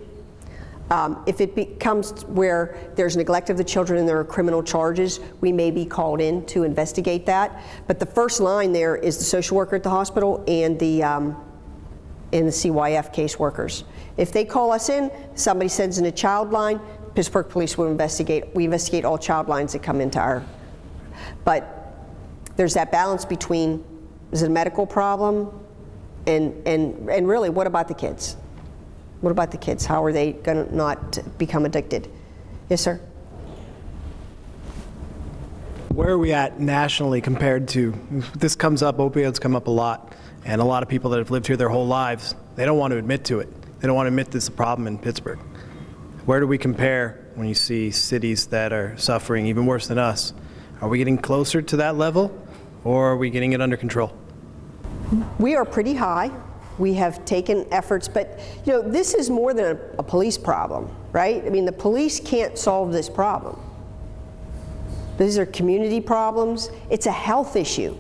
If it becomes where there's neglect of the children and there are criminal charges, we may be called in to investigate that. But the first line there is the social worker at the hospital and the CYF caseworkers. If they call us in, somebody sends in a child line, Pittsburgh Police will investigate. We investigate all child lines that come into our. But there's that balance between Is it a medical problem? And really, what about the kids? What about the kids? How are they going to not become addicted? Yes, sir? Where are we at nationally compared to, this comes up, opioids come up a lot, and a lot of people that have lived here their whole lives, they don't want to admit to it. They don't want to admit this is a problem in Pittsburgh. Where do we compare when you see cities that are suffering even worse than us? Are we getting closer to that level, or are we getting it under control? We are pretty high. We have taken efforts, but this is more than a police problem, right? I mean, the police can't solve this problem. These are community problems. It's a health issue.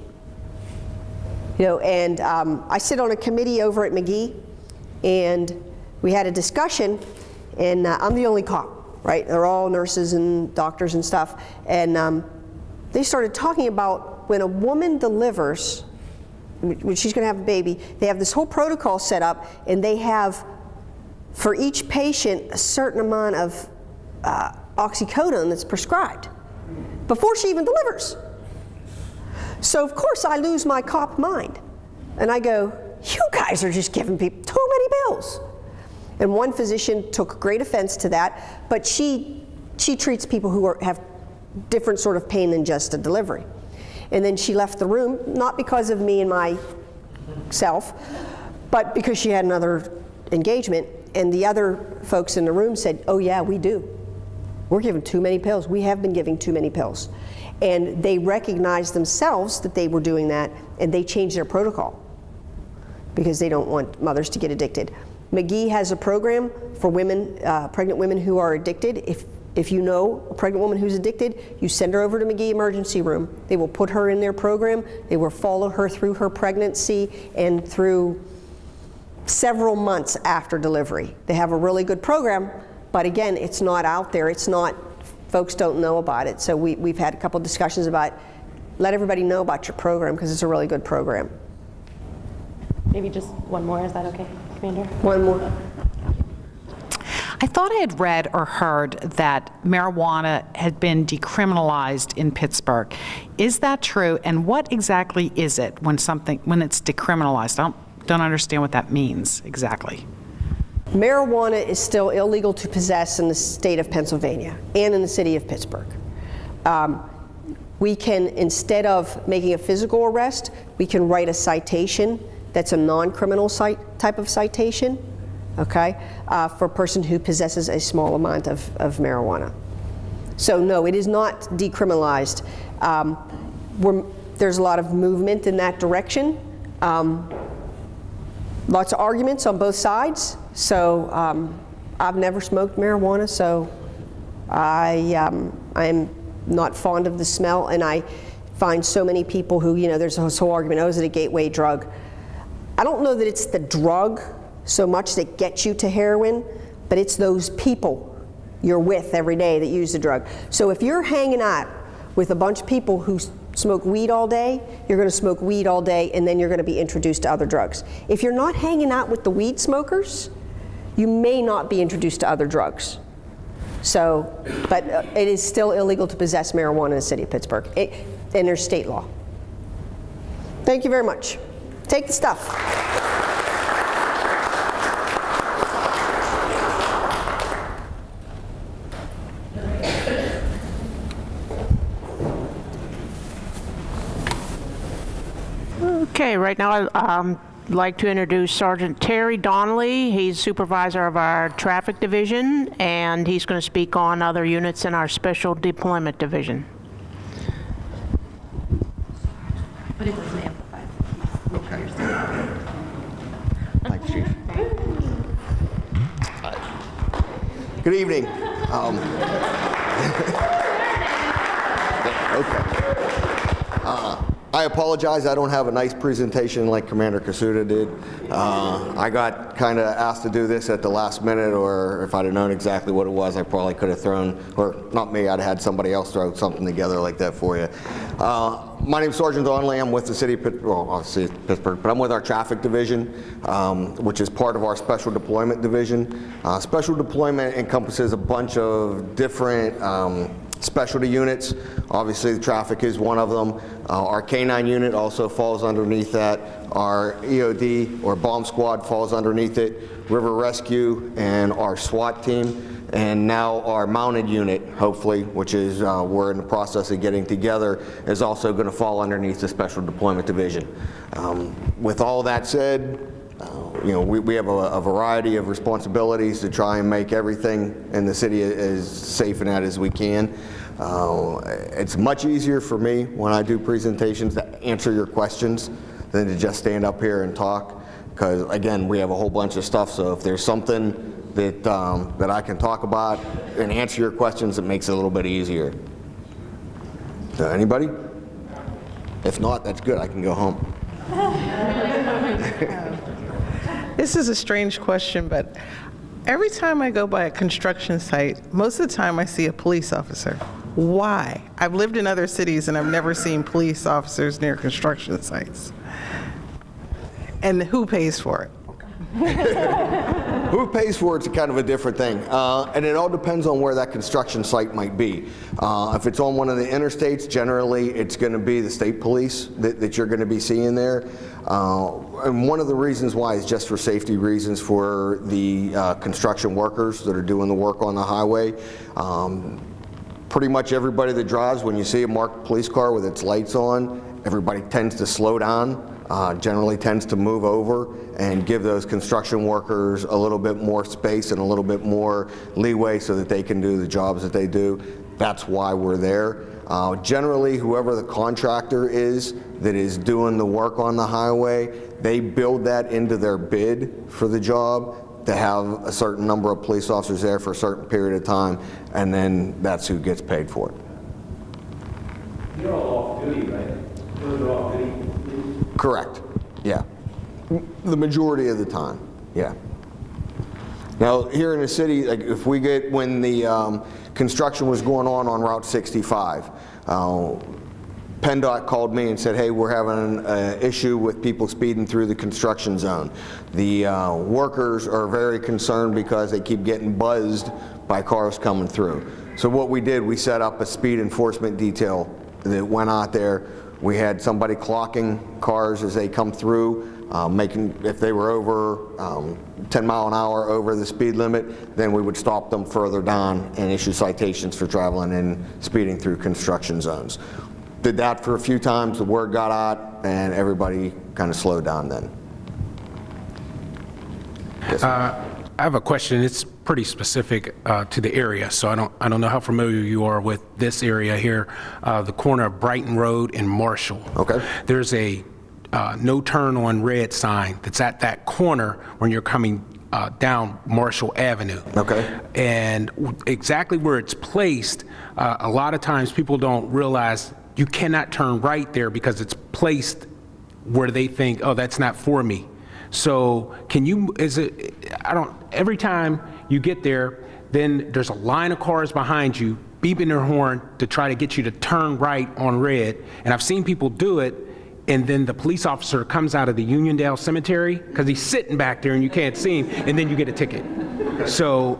And I sit on a committee over at McGee, and we had a discussion, and I'm the only cop, right? They're all nurses and doctors and stuff, and they started talking about when a woman delivers, when she's going to have a baby, they have this whole protocol set up, and they have, for each patient, a certain amount of oxycodone that's prescribed before she even delivers. So of course I lose my cop mind, and I go, you guys are just giving people too many pills. And one physician took great offense to that, but she treats people who have different sort of pain than just a delivery. And then she left the room, not because of me and myself, but because she had another engagement, and the other folks in the room said, oh yeah, we do. We're giving too many pills. We have been giving too many pills. And they recognized themselves that they were doing that, and they changed their protocol because they don't want mothers to get addicted. McGee has a program for women, pregnant women who are addicted. If you know a pregnant woman who's addicted, you send her over to McGee Emergency Room. They will put her in their program. They will follow her through her pregnancy and through several months after delivery. They have a really good program, but again, it's not out there. It's not, folks don't know about it. So we've had a couple discussions about, let everybody know about your program because it's a really good program. Maybe just one more, is that okay, Commander? One more. I thought I had read or heard that marijuana had been decriminalized in Pittsburgh. Is that true? And what exactly is it when it's decriminalized? I don't understand what that means exactly. Marijuana is still illegal to possess in the state of Pennsylvania and in the city of Pittsburgh. We can, instead of making a physical arrest, we can write a citation that's a non-criminal type of citation, okay, for a person who possesses a small amount of marijuana. So no, it is not decriminalized. There's a lot of movement in that direction. Lots of arguments on both sides. So I've never smoked marijuana, so I'm not fond of the smell, and I find so many people who, there's this whole argument, oh, is it a gateway drug? I don't know that it's the drug so much that gets you to heroin, but it's those people you're with every day that use the drug. So if you're hanging out with a bunch of people who smoke weed all day, you're going to smoke weed all day, and then you're going to be introduced to other drugs. If you're not hanging out with the weed smokers, you may not be introduced to other drugs. So, but it is still illegal to possess marijuana in the city of Pittsburgh, and there's state law. Thank you very much. Take the stuff. Okay, right now I'd like to introduce Sergeant Terry Donnelly. He's supervisor of our traffic division, and he's going to speak on other units in our special deployment division. But it doesn't amplify. Make sure you're still. Thanks, Chief. Good evening. Okay. I apologize, I don't have a nice presentation like Commander Kasuda did. I got kind of asked to do this at the last minute, or if I'd have known exactly what it was, I probably could have thrown, or not me, I'd have had somebody else throw something together like that for you. My name's Sergeant Donnelly. I'm with the city of Pittsburgh, but I'm with our traffic division, which is part of our special deployment division. Special deployment encompasses a bunch of different Specialty units, obviously the traffic is one of them. Our K9 unit also falls underneath that. Our EOD or bomb squad falls underneath it. River Rescue and our SWAT team. And now our mounted unit, hopefully, which is we're in the process of getting together, is also going to fall underneath the Special Deployment Division. With all that said, you know, we have a variety of responsibilities to try and make everything in the city as safe and as we can. It's much easier for me when I do presentations to answer your questions than to just stand up here and talk, because again, we have a whole bunch of stuff, so if there's something that I can talk about and answer your questions, it makes it a little bit easier. So anybody? If not, that's good, I can go home. This is a strange question, but every time I go by a construction site, most of the time I see a police officer. Why? I've lived in other cities and I've never seen police officers near construction sites. And who pays for it? Who pays for it's kind of a different thing, and it all depends on where that construction site might be. If it's on one of the interstates, generally it's going to be the state police that you're going to be seeing there. And one of the reasons why is just for safety reasons for the construction workers that are doing the work on the highway. Pretty much everybody that drives, when you see a marked police car with its lights on, everybody tends to slow down. Generally tends to move over and give those construction workers a little bit more space and a little bit more leeway so that they can do the jobs that they do. That's why we're there. Generally, whoever the contractor is that is doing the work on the highway, they build that into their bid for the job to have a certain number of police officers there for a certain period of time, and then that's who gets paid for it. You're all off duty, right? Those are off duty. Correct, yeah. The majority of the time, yeah. Now, here in the city, like if we get, when the construction was going on Route 65, PennDOT called me and said, hey, we're having an issue with people speeding through the construction zone. The workers are very concerned because they keep getting buzzed by cars coming through. So what we did, we set up a speed enforcement detail that went out there. We had somebody clocking cars as they come through, making, if they were over 10 mile an hour over the speed limit, then we would stop them further down and issue citations for traveling and speeding through construction zones. Did that for a few times, the word got out, and everybody kind of slowed down then. Yes, I have a question. It's pretty specific to the area, so I don't know how familiar you are with this area here, the corner of Brighton Road and Marshall. Okay. There's a no turn on red sign that's at that corner when you're coming down Marshall Avenue. Okay. And exactly where it's placed, a lot of times people don't realize you cannot turn right there because it's placed where they think, oh, that's not for me. So can you, every time you get there, then there's a line of cars behind you beeping their horn to try to get you to turn right on red. And I've seen people do it, and then the police officer comes out of the Uniondale Cemetery because he's sitting back there and you can't see him, and then you get a ticket. So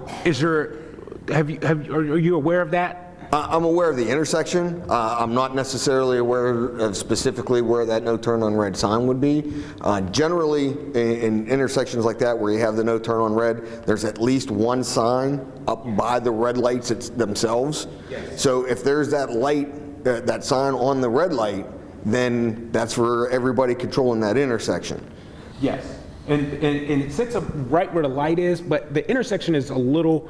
are you aware of that? I'm aware of the intersection. I'm not necessarily aware of specifically where that no turn on red sign would be. Generally, in intersections like that where you have the no turn on red, there's at least one sign up by the red lights themselves. Yes. So if there's that light, that sign on the red light, then that's for everybody controlling that intersection. Yes. And it sits up right where the light is, but the intersection is a little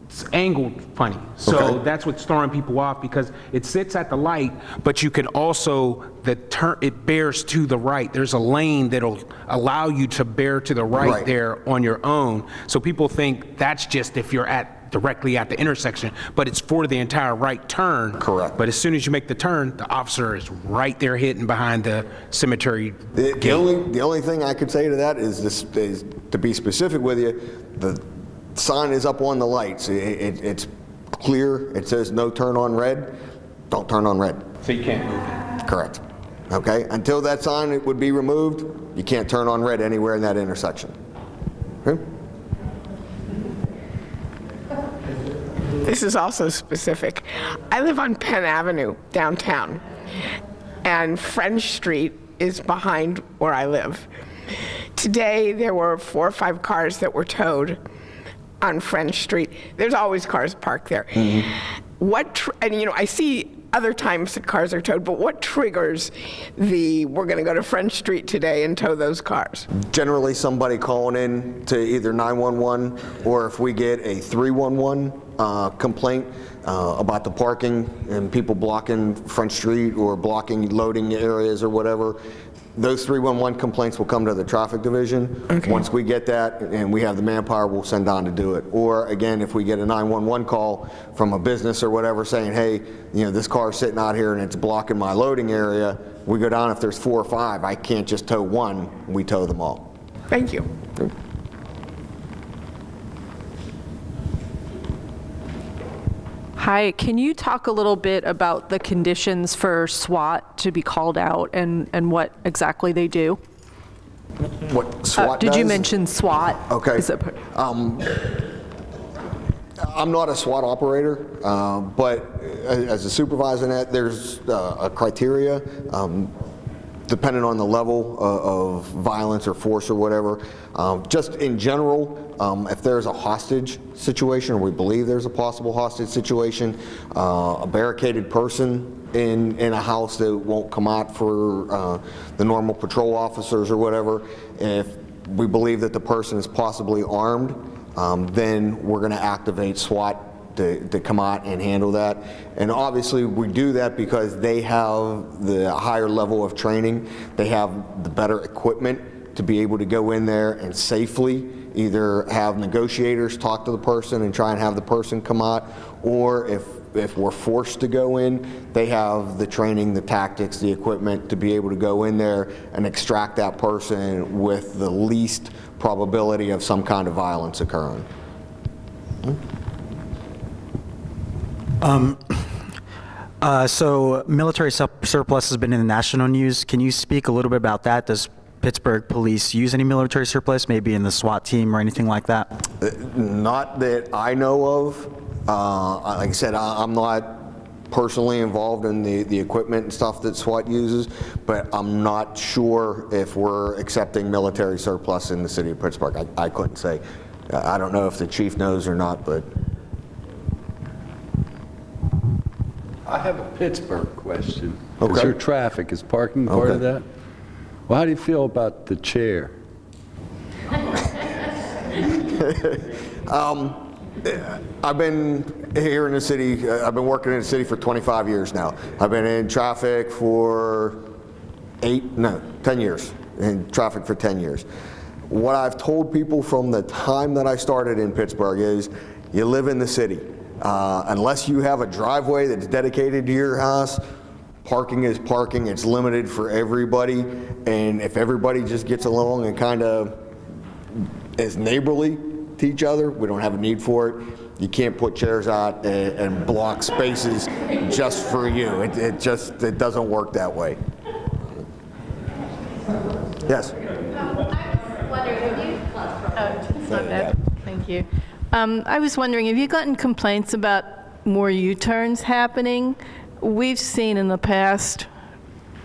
it's angled funny. So okay. That's what's throwing people off, because it sits at the light, but you can also, it bears to the right. There's a lane that'll allow you to bear to the right there on your own. So people think that's just if you're directly at the intersection, but it's for the entire right turn. Correct. But as soon as you make the turn, the officer is right there hidden behind the cemetery gate. The only thing I could say to that is to be specific with you, the sign is up on the lights. It's clear. It says no turn on red. Don't turn on red. So you can't move it. Correct. Okay. Until that sign would be removed, you can't turn on red anywhere in that intersection. Okay? this is also specific. I live on Penn Avenue downtown, and French Street is behind where I live. Today, there were 4 or 5 cars that were towed on French Street. There's always cars parked there. And I see other times that cars are towed, but what triggers we're going to go to French Street today and tow those cars? Generally, somebody calling in to either 911, or if we get a 311 complaint about the parking and people blocking French Street or blocking loading areas or whatever, those 311 complaints will come to the traffic division. Once we get that and we have the manpower, we'll send on to do it. Or again, if we get a 911 call from a business or whatever saying, hey, this car's sitting out here and it's blocking my loading area, we go down. If there's 4 or 5, I can't just tow one, we tow them all. Thank you. Hi, can you talk a little bit about the conditions for SWAT to be called out and what exactly they do? What SWAT Did you does? mention SWAT? Okay. I'm not a SWAT operator, but as a supervisor in that, there's a criteria, depending on the level of violence or force or whatever. Just in general, if there's a hostage situation, or we believe there's a possible hostage situation, a barricaded person in a house that won't come out for the normal patrol officers or whatever, if we believe that the person is possibly armed, then we're going to activate SWAT to come out and handle that. And obviously we do that because they have the higher level of training. They have the better equipment to be able to go in there and safely either have negotiators talk to the person and try and have the person come out, or if we're forced to go in, they have the training, the tactics, the equipment to be able to go in there and extract that person with the least probability of some kind of violence occurring. So military surplus has been in the national news. Can you speak a little bit about that? Does Pittsburgh police use any military surplus, maybe in the SWAT team or anything like that? Not that I know of. Like I said, I'm not personally involved in the equipment and stuff that SWAT uses, but I'm not sure if we're accepting military surplus in the city of Pittsburgh. I couldn't say. I don't know if the chief knows or not, but. I have a Pittsburgh question. Okay. Is your traffic, is parking part of that? Well, how do you feel about the chair? I've been here in the city, I've been working in the city for 25 years now. I've been in traffic for 10 years, in traffic for 10 years. What I've told people from the time that I started in Pittsburgh is, you live in the city. Unless you have a driveway that's dedicated to your house, parking is parking. It's limited for everybody. And if everybody just gets along and kind of is neighborly to each other, we don't have a need for it. You can't put chairs out and block spaces just for you. It doesn't work that way. Yes? Thank you. I was wondering, have you gotten complaints about more U-turns happening? We've seen in the past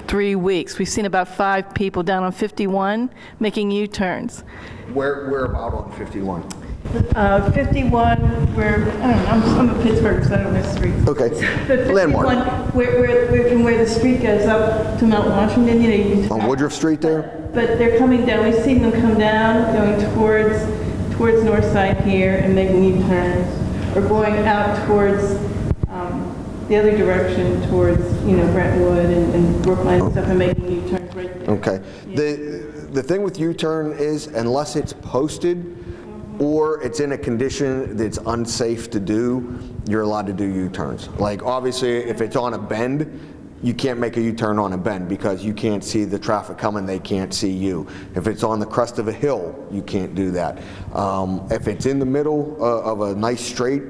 3 weeks, we've seen about 5 people down on 51 making U-turns. Where about on 51? 51, where, I don't know, I'm a Pittsburgh, so I don't know the streets. Okay. But 51, Landmark. where the street goes up to Mount Washington, you On Woodruff Street there? But they're coming down, we've seen them come down, going towards North Side here and making U-turns, or going out towards the other direction towards, Brentwood and Brookline and stuff, and making U-turns right there. Okay. The thing with U-turn is, unless it's posted or it's in a condition that's unsafe to do, you're allowed to do U-turns. Like, obviously, if it's on a bend, you can't make a U-turn on a bend because you can't see the traffic coming, they can't see you. If it's on the crest of a hill, you can't do that. If it's in the middle of a nice straight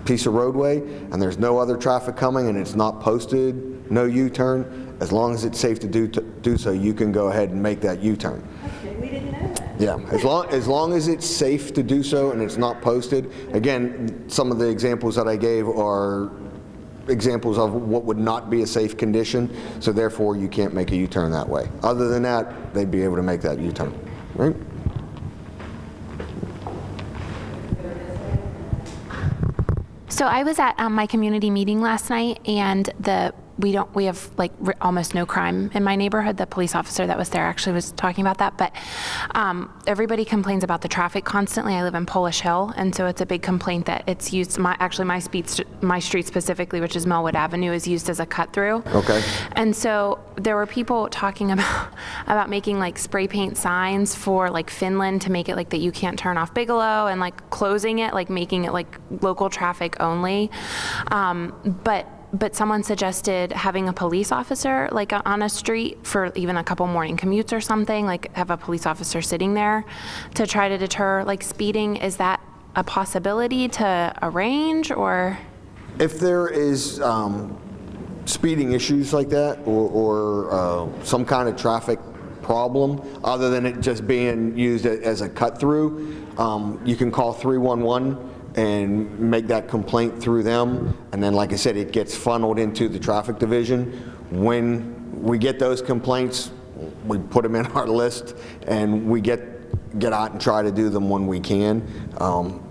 piece of roadway and there's no other traffic coming and it's not posted, no U-turn, as long as it's safe to do so, you can go ahead and make that U-turn. Okay, we didn't know that. Yeah, as long as it's safe to do so and it's not posted. Again, some of the examples that I gave are examples of what would not be a safe condition, so therefore you can't make a U-turn that way. Other than that, they'd be able to make that U-turn, right? So I was at my community meeting last night, and we have like almost no crime in my neighborhood. The police officer that was there actually was talking about that, but everybody complains about the traffic constantly. I live in Polish Hill, and so it's a big complaint that it's used. My street specifically, which is Melwood Avenue, is used as a cut through. Okay. And so there were people talking about making like spray paint signs for like Finland to make it like that you can't turn off Bigelow, and like closing it, like making it like local traffic only. But someone suggested having a police officer like on a street for even a couple morning commutes or something, like have a police officer sitting there to try to deter like speeding. Is that a possibility to arrange, or? If there is speeding issues like that, or some kind of traffic problem, other than it just being used as a cut through, you can call 311 and make that complaint through them, and then like I said, it gets funneled into the traffic division. When we get those complaints, we put them in our list, and we get out and try to do them when we can.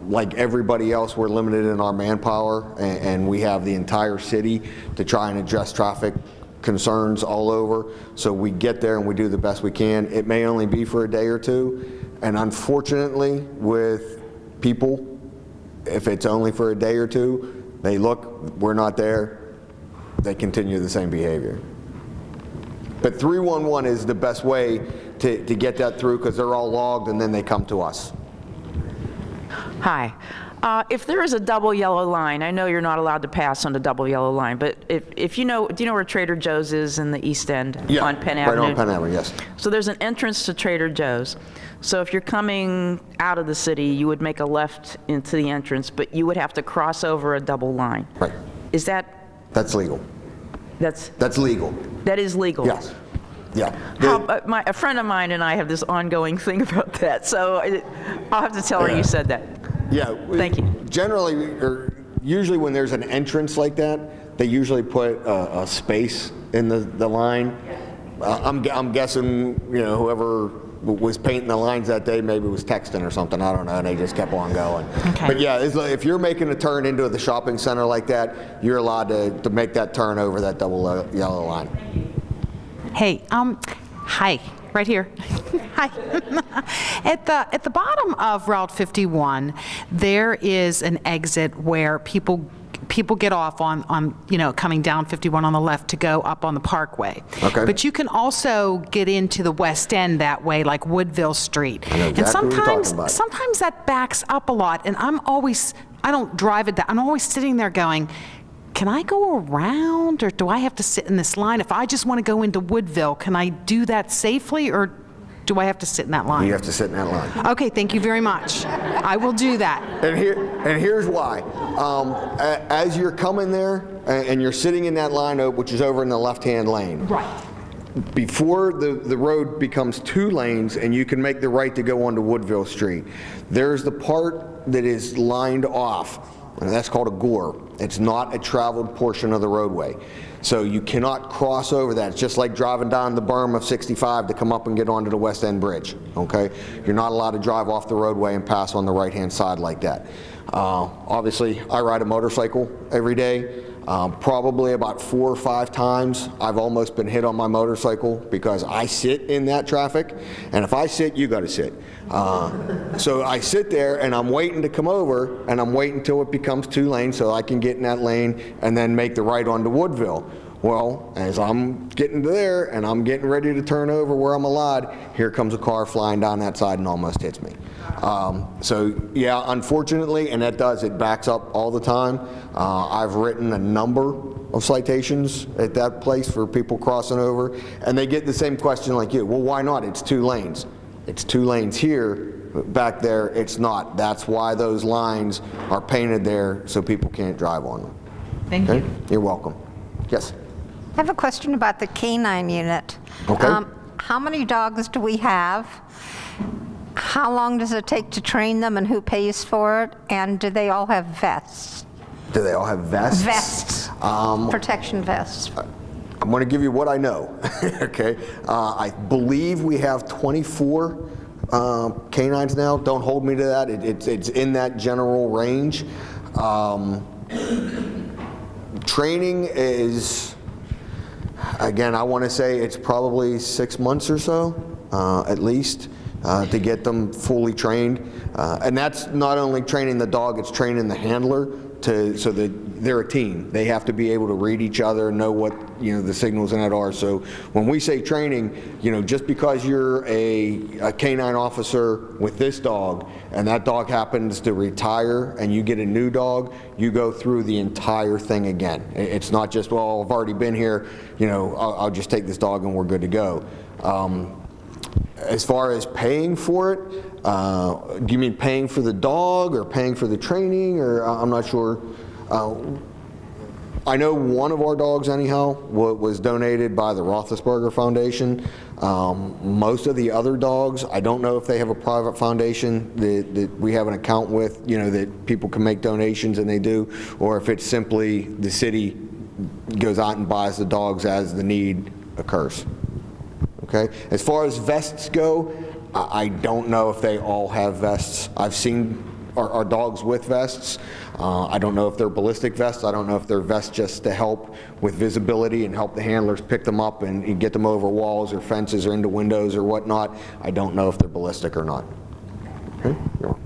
Like everybody else, we're limited in our manpower, and we have the entire city to try and address traffic concerns all over, so we get there and we do the best we can. It may only be for a day or two, and unfortunately with people, if it's only for a day or two, they look, we're not there, they continue the same behavior. But 311 is the best way to get that through, because they're all logged and then they come to us. Hi. If there is a double yellow line, I know you're not allowed to pass on the double yellow line, but if you know, do you know where Trader Joe's is in the East End? Yeah, on Penn right Avenue? on Penn Avenue, yes. So there's an entrance to Trader Joe's. So if you're coming out of the city, you would make a left into the entrance, but you would have to cross over a double line. Right. Is that? That's legal. That's legal. That is legal? Yes. Yeah. A friend of mine and I have this ongoing thing about that, so I'll have to tell her you said that. Yeah. Thank you. Generally, or usually when there's an entrance like that, they usually put a space in the line. I'm guessing, whoever was painting the lines that day maybe was texting or something, I don't know, and they just kept on going. Okay. But yeah, if you're making a turn into the shopping center like that, you're allowed to make that turn over that double yellow line. Hey, hi, right here. Hi. At the bottom of Route 51, there is an exit where people get off on coming down 51 on the left to go up on the Parkway. Okay. But you can also get into the West End that way, like Woodville Street. I know exactly what you're talking about. Sometimes that backs up a lot, and I don't drive it down. I'm always sitting there going, can I go around, or do I have to sit in this line? If I just want to go into Woodville, can I do that safely, or do I have to sit in that line? You have to sit in that line. Okay, thank you very much. I will do that. And here's why. As you're coming there and you're sitting in that line, which is over in the left-hand lane. Right. Before the road becomes 2 lanes and you can make the right to go onto Woodville Street, there's the part that is lined off, and that's called a gore. It's not a traveled portion of the roadway. So you cannot cross over that. It's just like driving down the berm of 65 to come up and get onto the West End Bridge, okay? You're not allowed to drive off the roadway and pass on the right-hand side like that. Obviously, I ride a motorcycle every day. Probably about 4 or 5 times I've almost been hit on my motorcycle because I sit in that traffic, and if I sit, you gotta sit. So I sit there and I'm waiting to come over, and I'm waiting until it becomes 2 lanes so I can get in that lane and then make the right onto Woodville. Well, as I'm getting to there and I'm getting ready to turn over where I'm allowed, here comes a car flying down that side and almost hits me. So yeah, unfortunately, and it backs up all the time. I've written a number of citations at that place for people crossing over, and they get the same question like you. Well, why not? It's 2 lanes. It's 2 lanes here, but back there it's not. That's why those lines are painted there so people can't drive on them. Thank you. You're welcome. Yes. I have a question about the canine unit. Okay. How many dogs do we have? How long does it take to train them, and who pays for it? And do they all have vests? Do they all have vests? Vests. Protection vests. I'm going to give you what I know. Okay. I believe we have 24 canines now. Don't hold me to that. It's in that general range. Training is, again, I want to say it's probably 6 months or so, at least, to get them fully trained. And that's not only training the dog, it's training the handler so that they're a team. They have to be able to read each other, know what the signals in it are. So when we say training, just because you're a canine officer with this dog and that dog happens to retire and you get a new dog, you go through the entire thing again. It's not just, well, I've already been here, I'll just take this dog and we're good to go. As far as paying for it, do you mean paying for the dog or paying for the training, or I'm not sure. I know one of our dogs, anyhow, was donated by the Roethlisberger Foundation. Most of the other dogs, I don't know if they have a private foundation that we have an account with, that people can make donations, and they do, or if it's simply the city goes out and buys the dogs as the need occurs. Okay. As far as vests go, I don't know if they all have vests. I've seen our dogs with vests. I don't know if they're ballistic vests. I don't know if they're vests just to help with visibility and help the handlers pick them up and get them over walls or fences or into windows or whatnot. I don't know if they're ballistic or not. Okay.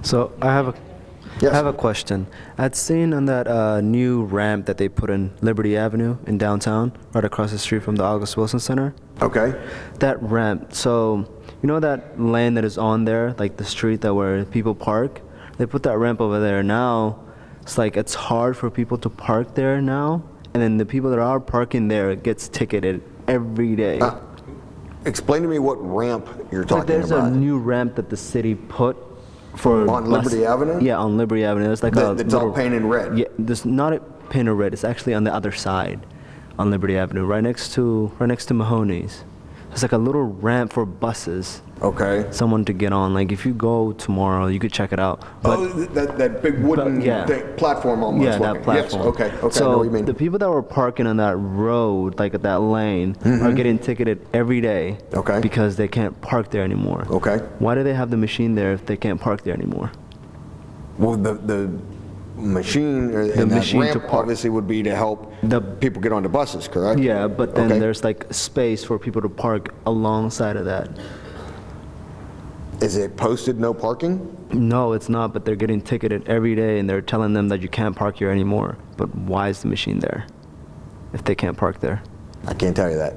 So I have a question. I'd seen on that new ramp that they put in Liberty Avenue in downtown, right across the street from the August Wilson Center. Okay. That ramp. So that lane that is on there, like the street where people park. They put that ramp over there now. It's hard for people to park there now, and then the people that are parking there gets ticketed every day. Explain to me what ramp you're talking about. There's a new ramp that the city put for on Liberty Avenue? Yeah, on Liberty Avenue. There's it's all painted red. Yeah, there's not painted red. It's actually on the other side, on Liberty Avenue, right next to Mahoney's. It's like a little ramp for buses. Okay. Someone to get on. Like if you go tomorrow, you could check it out. But, that big wooden platform almost. Yeah, that platform. Yes. Okay. Okay. So I know what you mean. The people that were parking on that road, like at that lane, are getting ticketed every day. Okay. Because they can't park there anymore. Okay. Why do they have the machine there if they can't park there anymore? Well, the machine and that ramp obviously would be to help the people get onto buses, correct? Yeah, but then there's space for people to park alongside of that. Is it posted no parking? No, it's not, but they're getting ticketed every day and they're telling them that you can't park here anymore. But why is the machine there if they can't park there? I can't tell you that.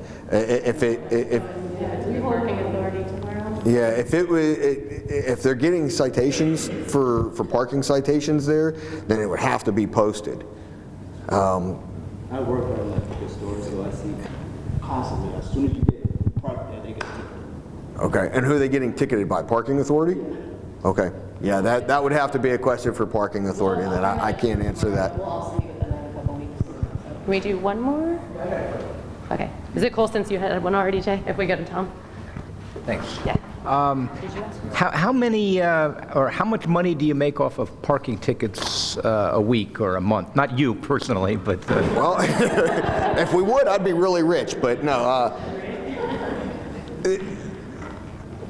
If they're getting citations for parking citations there, then it would have to be posted. I work at an electrical store, so I see constantly. As soon as you get parked there, they get ticketed. Okay, and who are they getting ticketed by? Parking authority? Okay, yeah, that would have to be a question for parking authority, and I can't answer that. Can we do one more? Okay. Is it cool since you had one already, Jay, if we go to Tom? Thanks. Yeah. How many or how much money do you make off of parking tickets a week or a month? Not you personally, but... Well, if we would, I'd be really rich, but no.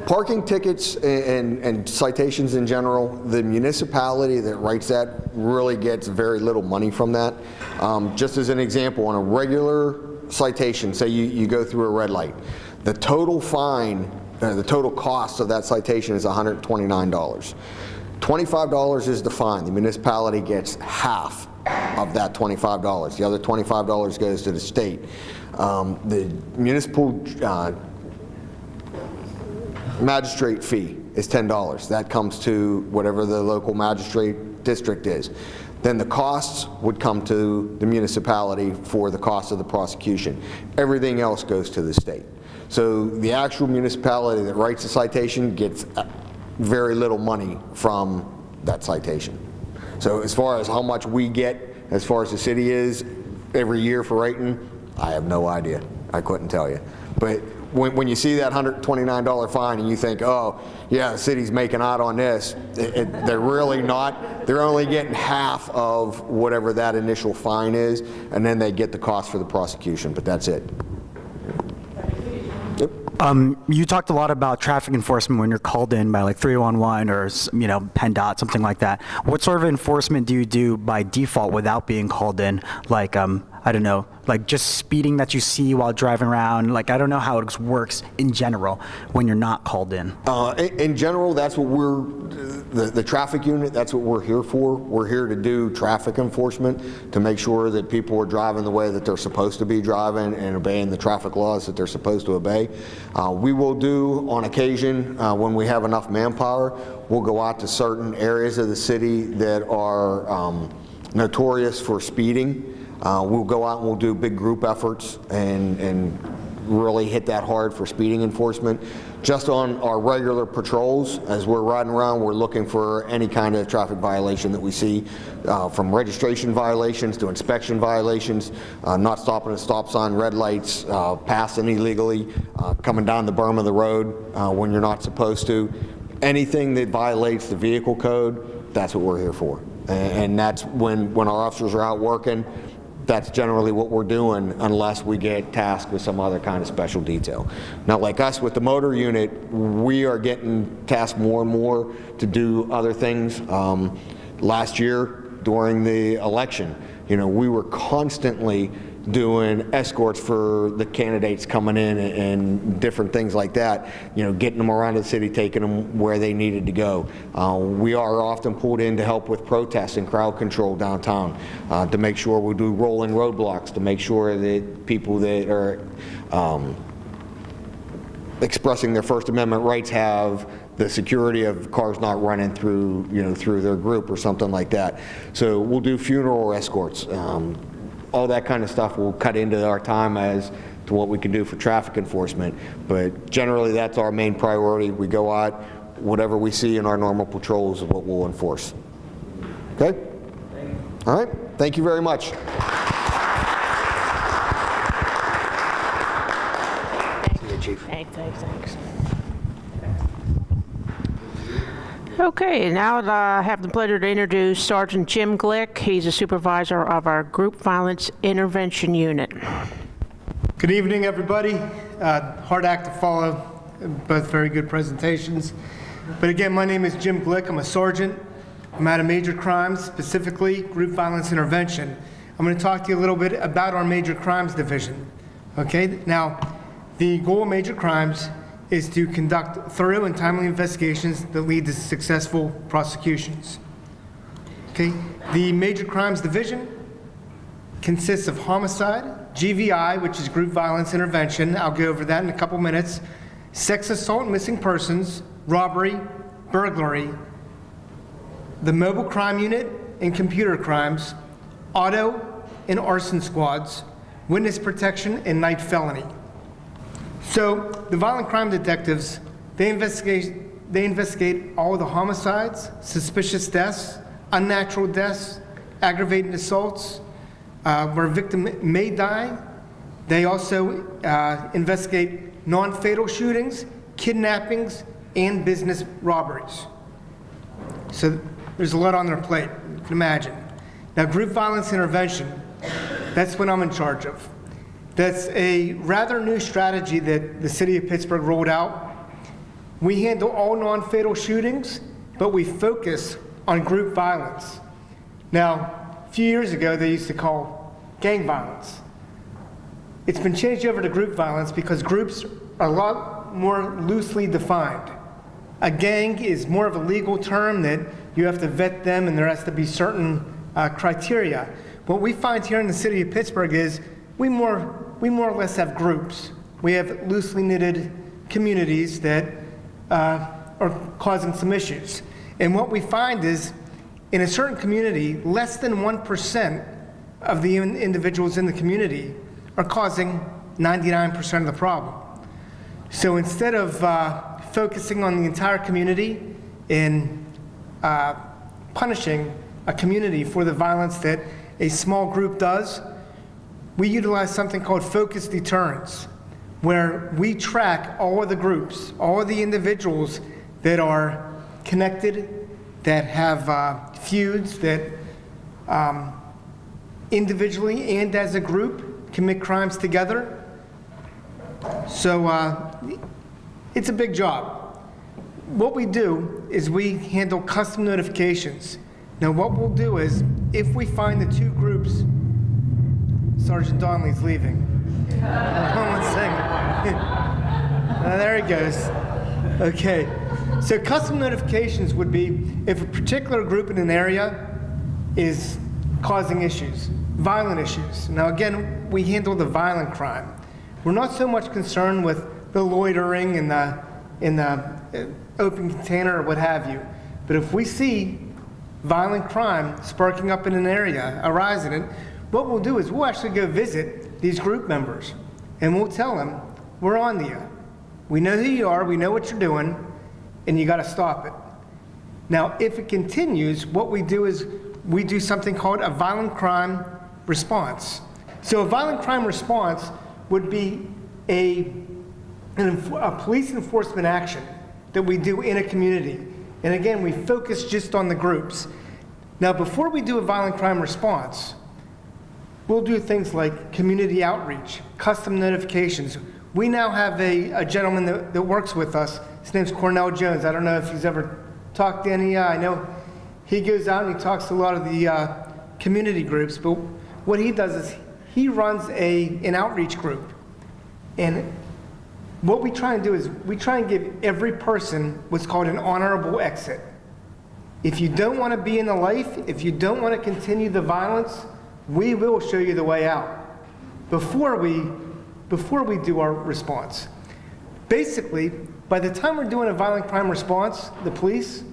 Parking tickets and citations in general, the municipality that writes that really gets very little money from that. Just as an example, on a regular citation, say you go through a red light, the total fine, the total cost of that citation is $129. $25 is the fine. The municipality gets half of that $25. The other $25 goes to the state. The municipal magistrate fee is $10. That comes to whatever the local magistrate district is. Then the costs would come to the municipality for the cost of the prosecution. Everything else goes to the state. So the actual municipality that writes the citation gets very little money from that citation. So as far as how much we get, as far as the city is every year for writing, I have no idea. I couldn't tell you. But when you see that $129 fine and you think, oh, yeah, the city's making out on this, they're really not. They're only getting half of whatever that initial fine is, and then they get the cost for the prosecution, but that's it. You talked a lot about traffic enforcement when you're called in by like 311 or, you know, PennDOT, something like that. What sort of enforcement do you do by default without being called in? Like, I don't know, like just speeding that you see while driving around. Like, I don't know how it works in general when you're not called in. In general, that's what the traffic unit, that's what we're here for. We're here to do traffic enforcement, to make sure that people are driving the way that they're supposed to be driving and obeying the traffic laws that they're supposed to obey. We will do, on occasion, when we have enough manpower, we'll go out to certain areas of the city that are notorious for speeding. We'll go out and we'll do big group efforts and really hit that hard for speeding enforcement. Just on our regular patrols, as we're riding around, we're looking for any kind of traffic violation that we see, from registration violations to inspection violations, not stopping at a stop sign, red lights, passing illegally, coming down the berm of the road when you're not supposed to. Anything that violates the vehicle code, that's what we're here for. And that's when our officers are out working, that's generally what we're doing unless we get tasked with some other kind of special detail. Now, like us with the motor unit, we are getting tasked more and more to do other things. Last year during the election, you know, we were constantly doing escorts for the candidates coming in and different things like that, you know, getting them around the city, taking them where they needed to go. We are often pulled in to help with protests and crowd control downtown, to make sure we do rolling roadblocks, to make sure that people that are expressing their First Amendment rights have the security of cars not running through, you know, through their group or something like that. So we'll do funeral escorts. All that kind of stuff will cut into our time as to what we can do for traffic enforcement. But generally, that's our main priority. We go out, whatever we see in our normal patrols is what we'll enforce. Okay? All right. Thank you very much. See you, Chief. Thanks. Okay, now I have the pleasure to introduce Sergeant Jim Glick. He's a supervisor of our Group Violence Intervention Unit. Good evening, everybody. Hard act to follow, both very good presentations. But again, my name is Jim Glick. I'm a sergeant. I'm out of Major Crimes, specifically Group Violence Intervention. I'm going to talk to you a little bit about our Major Crimes Division. Okay, now the goal of Major Crimes is to conduct thorough and timely investigations that lead to successful prosecutions. Okay, the Major Crimes Division consists of homicide, GVI, which is Group Violence Intervention, I'll go over that in a couple minutes, sex assault and missing persons, robbery, burglary, the Mobile Crime Unit and computer crimes, auto and arson squads, witness protection, and night felony. So the violent crime detectives, they investigate all the homicides, suspicious deaths, unnatural deaths, aggravated assaults, where a victim may die. They also investigate non-fatal shootings, kidnappings, and business robberies. So there's a lot on their plate, you can imagine. Now, group violence intervention, that's what I'm in charge of. That's a rather new strategy that the city of Pittsburgh rolled out. We handle all non-fatal shootings, but we focus on group violence. Now, a few years ago, they used to call gang violence. It's been changed over to group violence because groups are a lot more loosely defined. A gang is more of a legal term that you have to vet them and there has to be certain criteria. What we find here in the city of Pittsburgh is we more or less have groups. We have loosely knitted communities that are causing some issues. And what we find is in a certain community, less than 1% of the individuals in the community are causing 99% of the problem. So instead of focusing on the entire community and punishing a community for the violence that a small group does, we utilize something called focused deterrence. where we track all of the groups, all of the individuals that are connected, that have feuds, that individually and as a group commit crimes together. So it's a big job. What we do is we handle custom notifications. Now what we'll do is, if we find the two groups, Sergeant Donnelly's leaving. Hold on 1 second. There he goes. Okay. So custom notifications would be if a particular group in an area is causing issues, violent issues. Now again, we handle the violent crime. We're not so much concerned with the loitering in the open container or what have you. But if we see violent crime sparking up in an area, arising in it, what we'll do is we'll actually go visit these group members and we'll tell them, we're on to you. We know who you are, we know what you're doing, and you gotta stop it. Now, if it continues, what we do is we do something called a violent crime response. So a violent crime response would be a police enforcement action that we do in a community. And again, we focus just on the groups. Now, before we do a violent crime response, we'll do things like community outreach, custom notifications. We now have a gentleman that works with us. His name's Cornell Jones. I don't know if he's ever talked to any. I know he goes out and he talks to a lot of the community groups, but what he does is he runs an outreach group. And what we try and do is we try and give every person what's called an honorable exit. If you don't want to be in the life, if you don't want to continue the violence, we will show you the way out before we do our response. Basically, by the time we're doing a violent crime response, the police,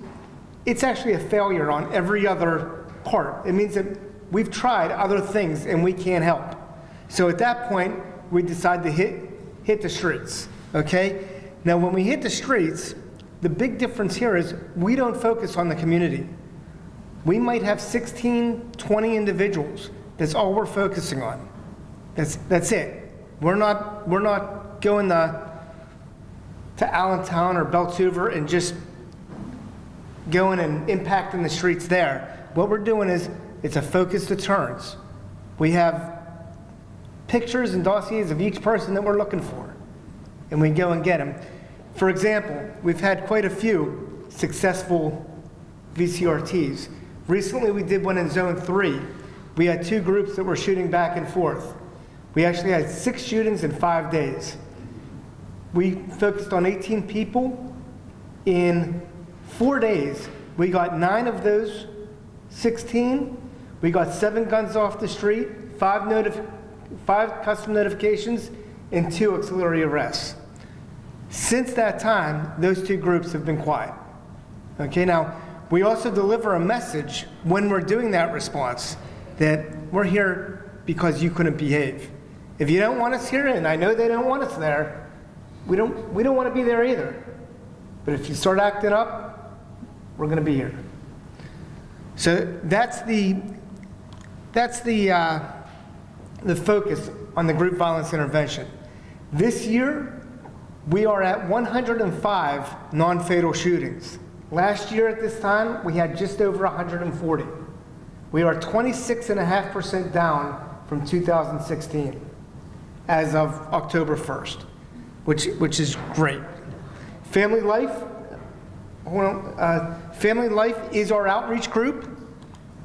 it's actually a failure on every other part. It means that we've tried other things and we can't help. So at that point, we decide to hit the streets, okay? Now when we hit the streets, the big difference here is we don't focus on the community. We might have 16, 20 individuals. That's all we're focusing on. That's it. We're not going to Allentown or Beltuver and just going and impacting the streets there. What we're doing is it's a focused Uturns. We have pictures and dossiers of each person that we're looking for, and we go and get them. For example, we've had quite a few successful VCRTs. Recently, we did one in Zone 3. We had two groups that were shooting back and forth. We actually had 6 shootings in 5 days. We focused on 18 people. In 4 days, we got 9 of those 16. We got 7 guns off the street, 5 custom notifications, and 2 auxiliary arrests. Since that time, those 2 groups have been quiet. Okay, now, we also deliver a message when we're doing that response that we're here because you couldn't behave. If you don't want us here, and I know they don't want us there, we don't want to be there either. But if you start acting up, we're going to be here. So that's the focus on the group violence intervention. This year, we are at 105 non-fatal shootings. Last year at this time, we had just over 140. We are 26.5% down from 2016 as of October 1st, which is great. Family Life, Family Life is our outreach group.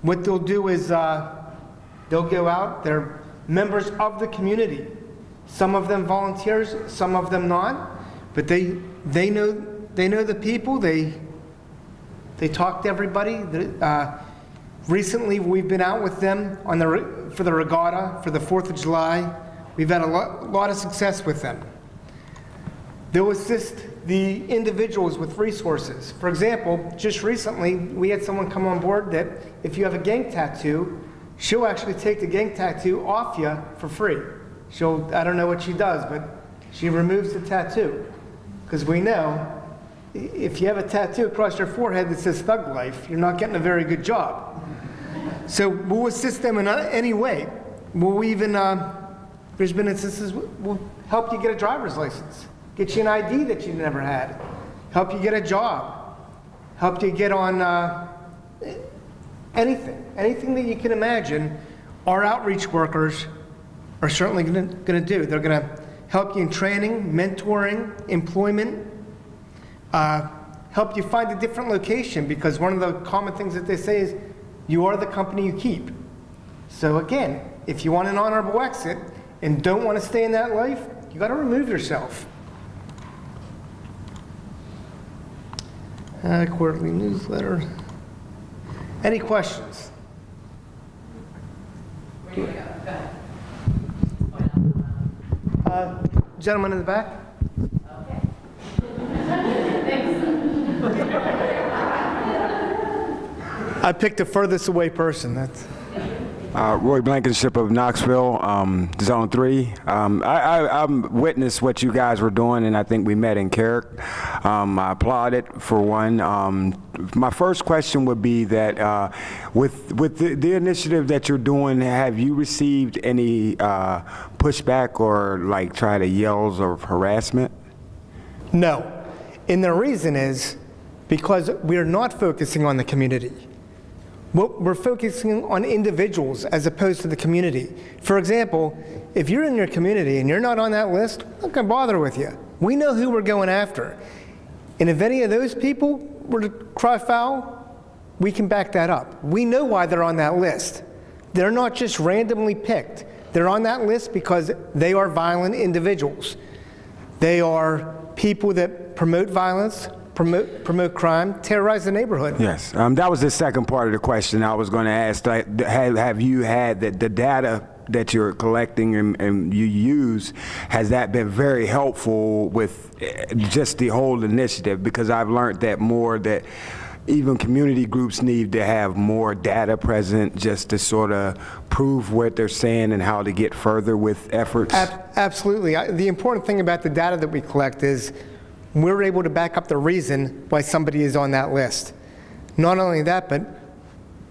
What they'll do is they'll go out, they're members of the community. Some of them volunteers, some of them not, but they know the people, they talk to everybody. Recently, we've been out with them for the regatta, for the 4th of July. We've had a lot of success with them. They'll assist the individuals with resources. For example, just recently, we had someone come on board that if you have a gang tattoo, she'll actually take the gang tattoo off you for free. I don't know what she does, but she removes the tattoo. Because we know if you have a tattoo across your forehead that says Thug Life, you're not getting a very good job. So we'll assist them in any way. We'll even There's been instances we'll help you get a driver's license, get you an ID that you never had, help you get a job, help you get on anything that you can imagine. Our outreach workers are certainly going to do. They're going to help you in training, mentoring, employment, help you find a different location, because one of the common things that they say is you are the company you keep. So again, if you want an honorable exit and don't want to stay in that life, you got to remove yourself. Quarterly newsletter. Any questions? Gentleman in the back. I picked the furthest away person. That's Roy Blankenship of Knoxville, Zone 3. I witnessed what you guys were doing, and I think we met in character. I applaud it, for one. My first question would be that with the initiative that you're doing, have you received any pushback or like try to yells of harassment? No. And the reason is because we're not focusing on the community. We're focusing on individuals as opposed to the community. For example, if you're in your community and you're not on that list, I'm not going to bother with you. We know who we're going after. And if any of those people were to cry foul, we can back that up. We know why they're on that list. They're not just randomly picked. They're on that list because they are violent individuals. They are people that promote violence, promote crime, terrorize the neighborhood. Yes, that was the second part of the question I was going to ask. Like, have you had the data that you're collecting and you use, has that been very helpful with just the whole initiative? Because I've learned that even community groups need to have more data present just to sort of prove what they're saying and how to get further with efforts. Absolutely. The important thing about the data that we collect is we're able to back up the reason why somebody is on that list. Not only that, but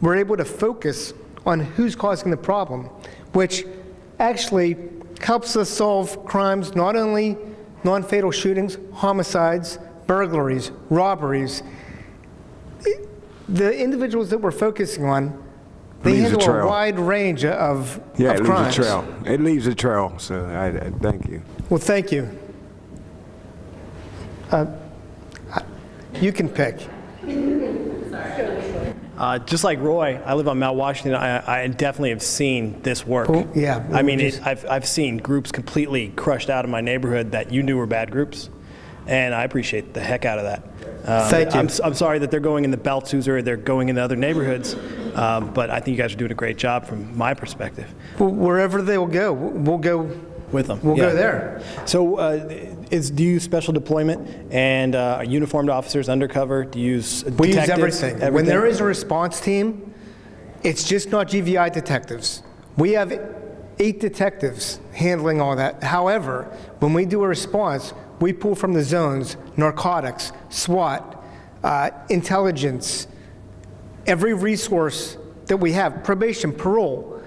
we're able to focus on who's causing the problem, which actually helps us solve crimes, not only non-fatal shootings, homicides, burglaries, robberies. The individuals that we're focusing on, they handle a wide range of crimes. It leaves a trail, so I thank you. Well, thank you. You can pick. Just like Roy, I live on Mount Washington. I definitely have seen this work. Yeah. I mean, I've seen groups completely crushed out of my neighborhood that you knew were bad groups, and I appreciate the heck out of that. Thank you. I'm sorry that they're going in the Beltzers or they're going into other neighborhoods, but I think you guys are doing a great job from my perspective. Well, wherever they will go, we'll go with them. We'll go there. So do you use special deployment and uniformed officers, undercover? Do you use detectives? We use everything. When there is a response team, it's just not GVI detectives. We have 8 detectives handling all that. However, when we do a response, we pull from the zones, narcotics, SWAT, intelligence, every resource that we have, probation, parole,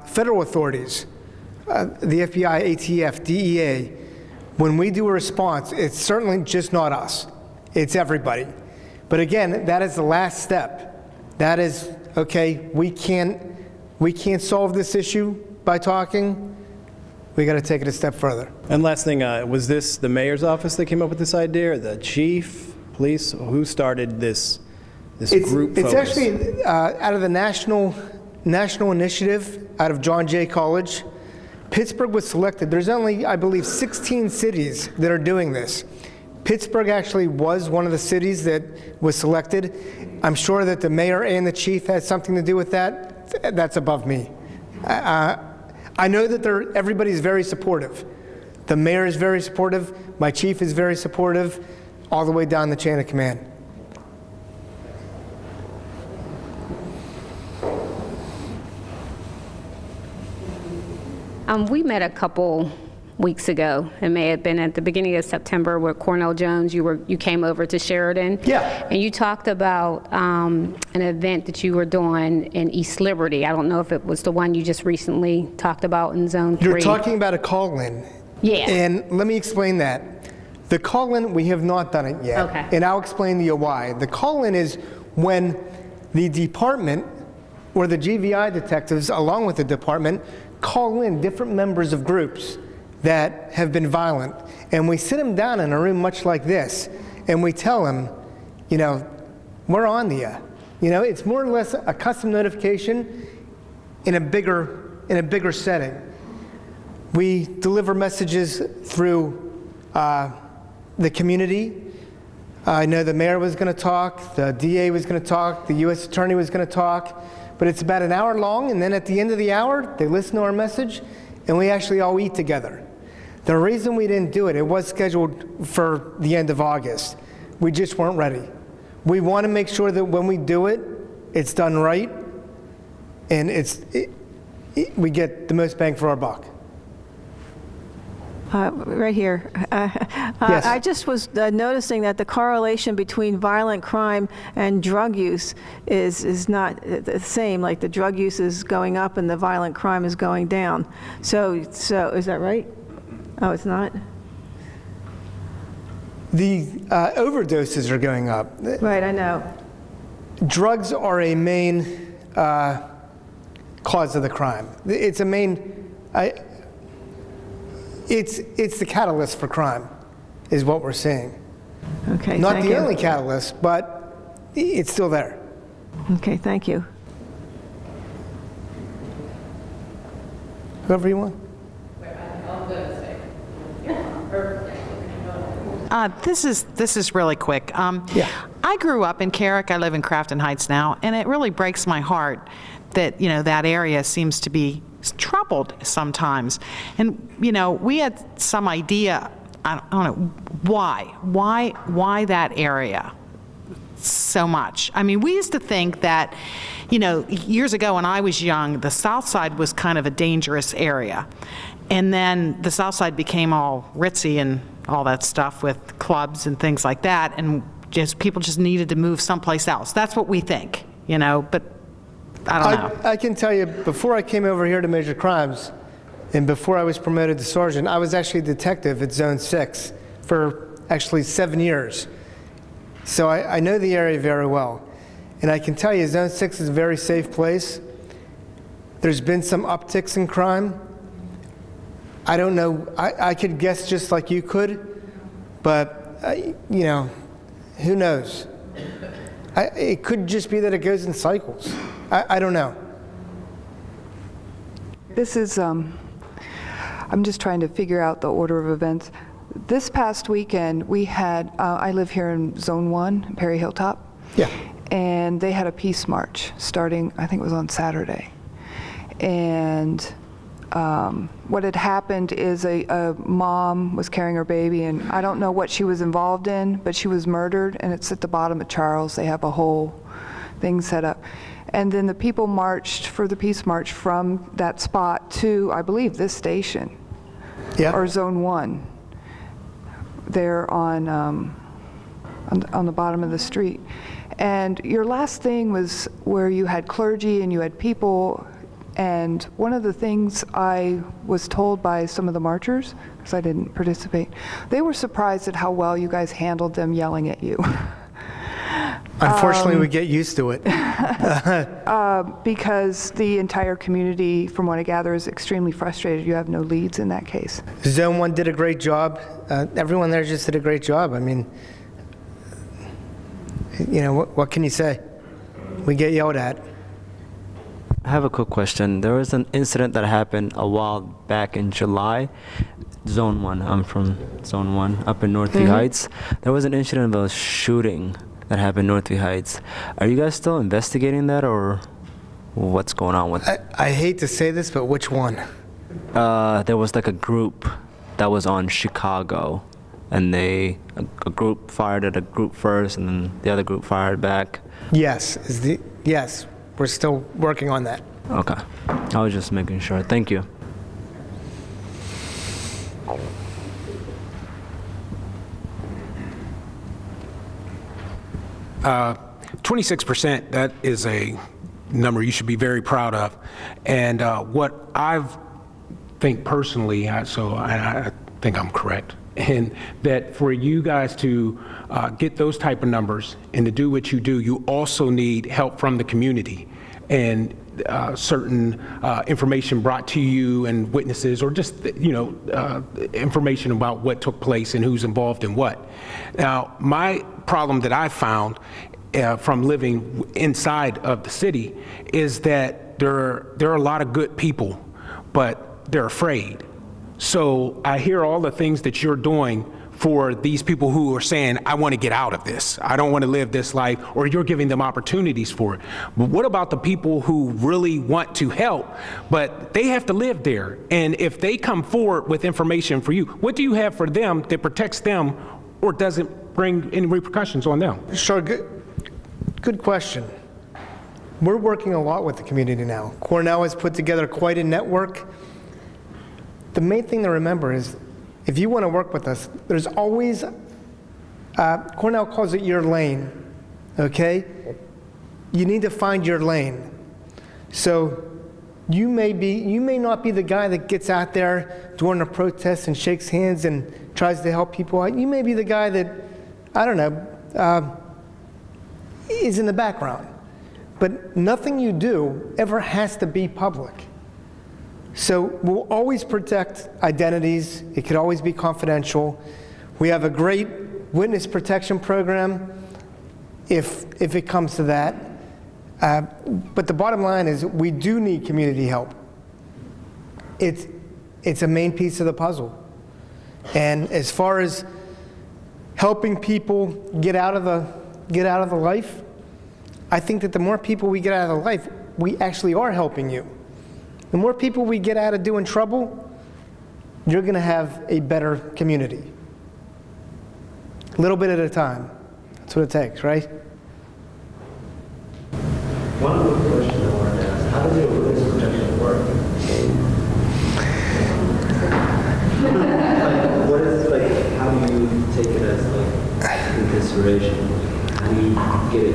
federal authorities, the FBI, ATF, DEA. When we do a response, it's certainly just not us. It's everybody. But again, that is the last step. That is, okay, we can't solve this issue by talking. We got to take it a step further. And last thing, was this the mayor's office that came up with this idea, or the chief, police? Who started this group It's focus? actually out of the national initiative out of John Jay College. Pittsburgh was selected. There's only, I believe, 16 cities that are doing this. Pittsburgh actually was one of the cities that was selected. I'm sure that the mayor and the chief had something to do with that. That's above me. I know that everybody's very supportive. The mayor is very supportive. My chief is very supportive, all the way down the chain of command. We met a couple weeks ago. It may have been at the beginning of September with Cornell Jones. You came over to Sheridan. Yeah. And you talked about an event that you were doing in East Liberty. I don't know if it was the one you just recently talked about in Zone 3. You're talking about a call-in. Yeah. And let me explain that. The call-in, we have not done it yet. Okay. And I'll explain to you why. The call-in is when the department or the GVI detectives, along with the department, call in different members of groups that have been violent. And we sit them down in a room much like this, and we tell them, you know, we're on to you. You know, it's more or less a custom notification in a bigger setting. We deliver messages through the community. I know the mayor was going to talk, the DA was going to talk, the U.S. attorney was going to talk, but it's about an hour long, and then at the end of the hour, they listen to our message, and we actually all eat together. The reason we didn't do it, it was scheduled for the end of August. We just weren't ready. We want to make sure that when we do it, it's done right, and we get the most bang for our buck. Right here. Yes. I just was noticing that the correlation between violent crime and drug use is not the same. Like the drug use is going up and the violent crime is going down. So is that right? Oh, it's not? The overdoses are going up. Right, I know. Drugs are a main cause of the crime. It's a main. It's the catalyst for crime, is what we're seeing. Okay. Not thank the you. only catalyst, but it's still there. Okay, thank you. Whoever you want. This is really quick. I grew up in Carrick. I live in Crafton Heights now, and it really breaks my heart that, you know, that area seems to be troubled sometimes. And, you know, we had some idea, I don't know, why that area so much? I mean, we used to think that, you know, years ago when I was young, the South Side was kind of a dangerous area. And then the South Side became all ritzy and all that stuff with clubs and things like that, and just people just needed to move someplace else. That's what we think, you know, but I don't know. I can tell you, before I came over here to Major Crimes, and before I was promoted to sergeant, I was actually a detective at Zone 6 for actually 7 years. So I know the area very well. And I can tell you, Zone 6 is a very safe place. There's been some upticks in crime. I don't know, I could guess just like you could, but, you know, who knows? It could just be that it goes in cycles. I don't know. This is, I'm just trying to figure out the order of events. This past weekend, we had, I live here in Zone 1, Perry Hilltop. Yeah. And they had a peace march starting, I think it was on Saturday. And what had happened is a mom was carrying her baby, and I don't know what she was involved in, but she was murdered, and it's at the bottom of Charles. They have a whole thing set up. And then the people marched for the peace march from that spot to, I believe, this station. Yeah. Or Zone 1. There on the bottom of the street. And your last thing was where you had clergy and you had people. And one of the things I was told by some of the marchers, because I didn't participate, they were surprised at how well you guys handled them yelling at you. Unfortunately, we get used to it. Because the entire community, from what I gather, is extremely frustrated. You have no leads in that case. Zone 1 did a great job. Everyone there just did a great job. I mean, you know, what can you say? We get yelled at. I have a quick question. There was an incident that happened a while back in July. Zone 1, I'm from Zone 1, up in Northview Heights. There was an incident of a shooting that happened in Northview Heights. Are you guys still investigating that, or what's going on with it? I hate to say this, but which one? There was like a group that was on Chicago, and a group fired at a group first, and then the other group fired back. Yes, yes. We're still working on that. Okay. I was just making sure. Thank you. 26%, that is a number you should be very proud of. And what I've think personally, I think I'm correct, and that for you guys to get those type of numbers and to do what you do, you also need help from the community and certain information brought to you and witnesses, or just information about what took place and who's involved in what. Now, my problem that I found from living inside of the city is that there are a lot of good people, but they're afraid. So I hear all the things that you're doing for these people who are saying, I want to get out of this, I don't want to live this life, or you're giving them opportunities for it. But what about the people who really want to help, but they have to live there? And if they come forward with information for you, what do you have for them that protects them or doesn't bring any repercussions on them? Sure, good question. We're working a lot with the community now. Cornell has put together quite a network. The main thing to remember is, if you want to work with us, there's always, Cornell calls it your lane, okay? You need to find your lane. So you may not be the guy that gets out there during a protest and shakes hands and tries to help people out. You may be the guy that, I don't know, is in the background. But nothing you do ever has to be public. So we'll always protect identities. It could always be confidential. We have a great witness protection program if it comes to that. But the bottom line is we do need community help. It's a main piece of the puzzle. And as far as helping people get out of the life, I think that the more people we get out of the life, we actually are helping you. The more people we get out of doing trouble, you're going to have a better community. A little bit at a time. That's what it takes, right? One quick question I wanted to ask. How does your witness protection work? What is, how do you take it as in consideration? How do you get it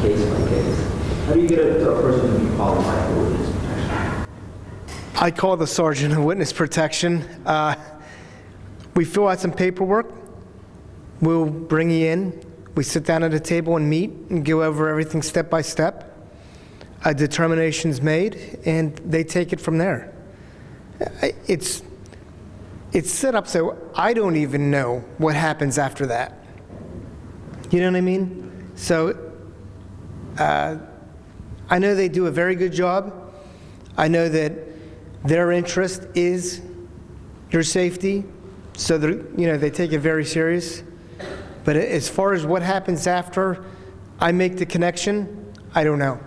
case by case? How do you get a person to be qualified for witness protection? I call the sergeant of witness protection. We fill out some paperwork. We'll bring you in. We sit down at a table and meet and go over everything step by step. A determination's made, and they take it from there. It's set up so I don't even know what happens after that. You know what I mean? So I know they do a very good job. I know that their interest is your safety, so they take it very serious. But as far as what happens after I make the connection, I don't know.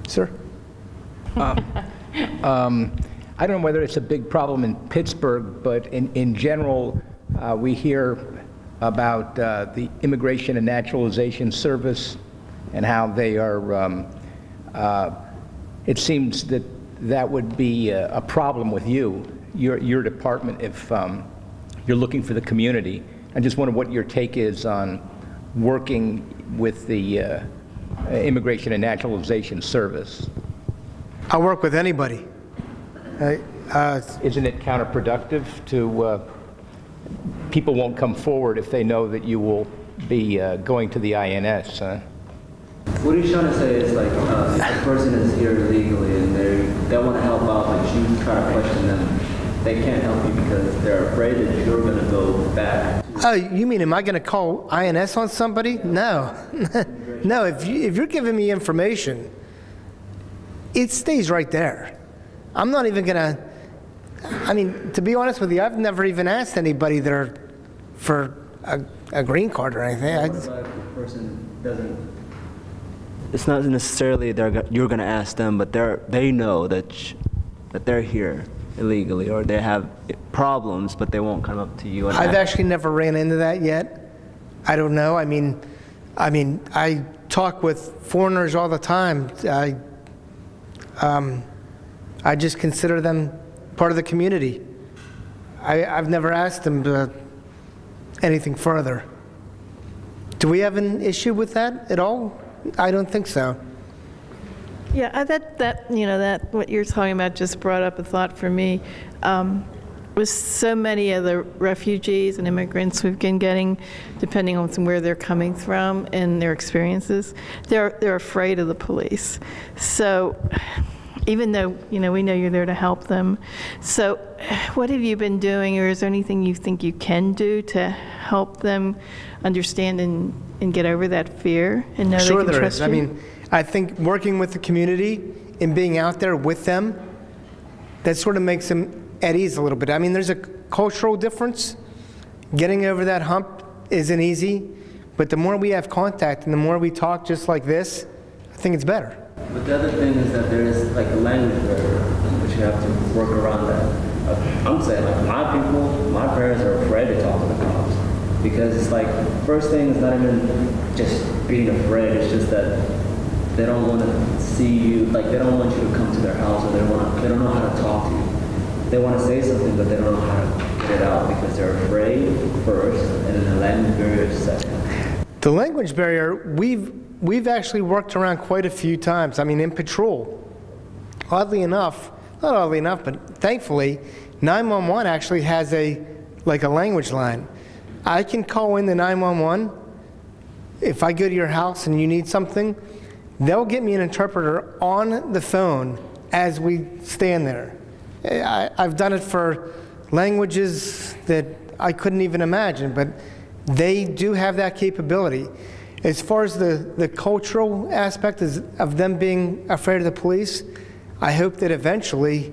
Sir? I don't know whether it's a big problem in Pittsburgh, but in general, we hear about the Immigration and Naturalization Service and how they are, it seems that would be a problem with your department, if you're looking for the community. I just wonder what your take is on working with the Immigration and Naturalization Service. I'll work with anybody. Isn't it counterproductive to people won't come forward if they know that you will be going to the INS? What he's trying to say is a person is here illegally and they want to help out, you try to question them. They can't help you because they're afraid that you're going to go back. Oh, you mean am I going to call INS on somebody? No. No, if you're giving me information, it stays right there. I'm not even going to, to be honest with you, I've never even asked anybody there for a green card or anything. What if the person doesn't? It's not necessarily you're going to ask them, but they know that they're here illegally, or they have problems, but they won't come up to you. I've actually never ran into that yet. I don't know. I talk with foreigners all the time. I just consider them part of the community. I've never asked them anything further. Do we have an issue with that at all? I don't think so. Yeah, that what you're talking about just brought up a thought for me. With so many of the refugees and immigrants we've been getting, depending on where they're coming from and their experiences, they're afraid of the police. So even though, we know you're there to help them. So what have you been doing, or is there anything you think you can do to help them understand and get over that fear and know Sure they can trust there is. you? I mean, I think working with the community and being out there with them, that sort of makes them at ease a little bit. I mean, there's a cultural difference. Getting over that hump isn't easy, but the more we have contact and the more we talk just like this, I think it's better. But the other thing is that there is like a language barrier, which you have to work around that. I'm saying, like, my people, my parents are afraid to talk to the cops because it's like, first thing is not even just being afraid, it's just that they don't want to see you, like they don't want you to come to their house, or they don't know how to talk to you. They want to say something, but they don't know how to get it out because they're afraid first, and then the language barrier second. The language barrier, we've actually worked around quite a few times. I mean, in patrol, oddly enough, not oddly enough, but thankfully, 911 actually has a language line. I can call in the 911 if I go to your house and you need something. They'll get me an interpreter on the phone as we stand there. I've done it for languages that I couldn't even imagine, but they do have that capability. As far as the cultural aspect of them being afraid of the police, I hope that eventually,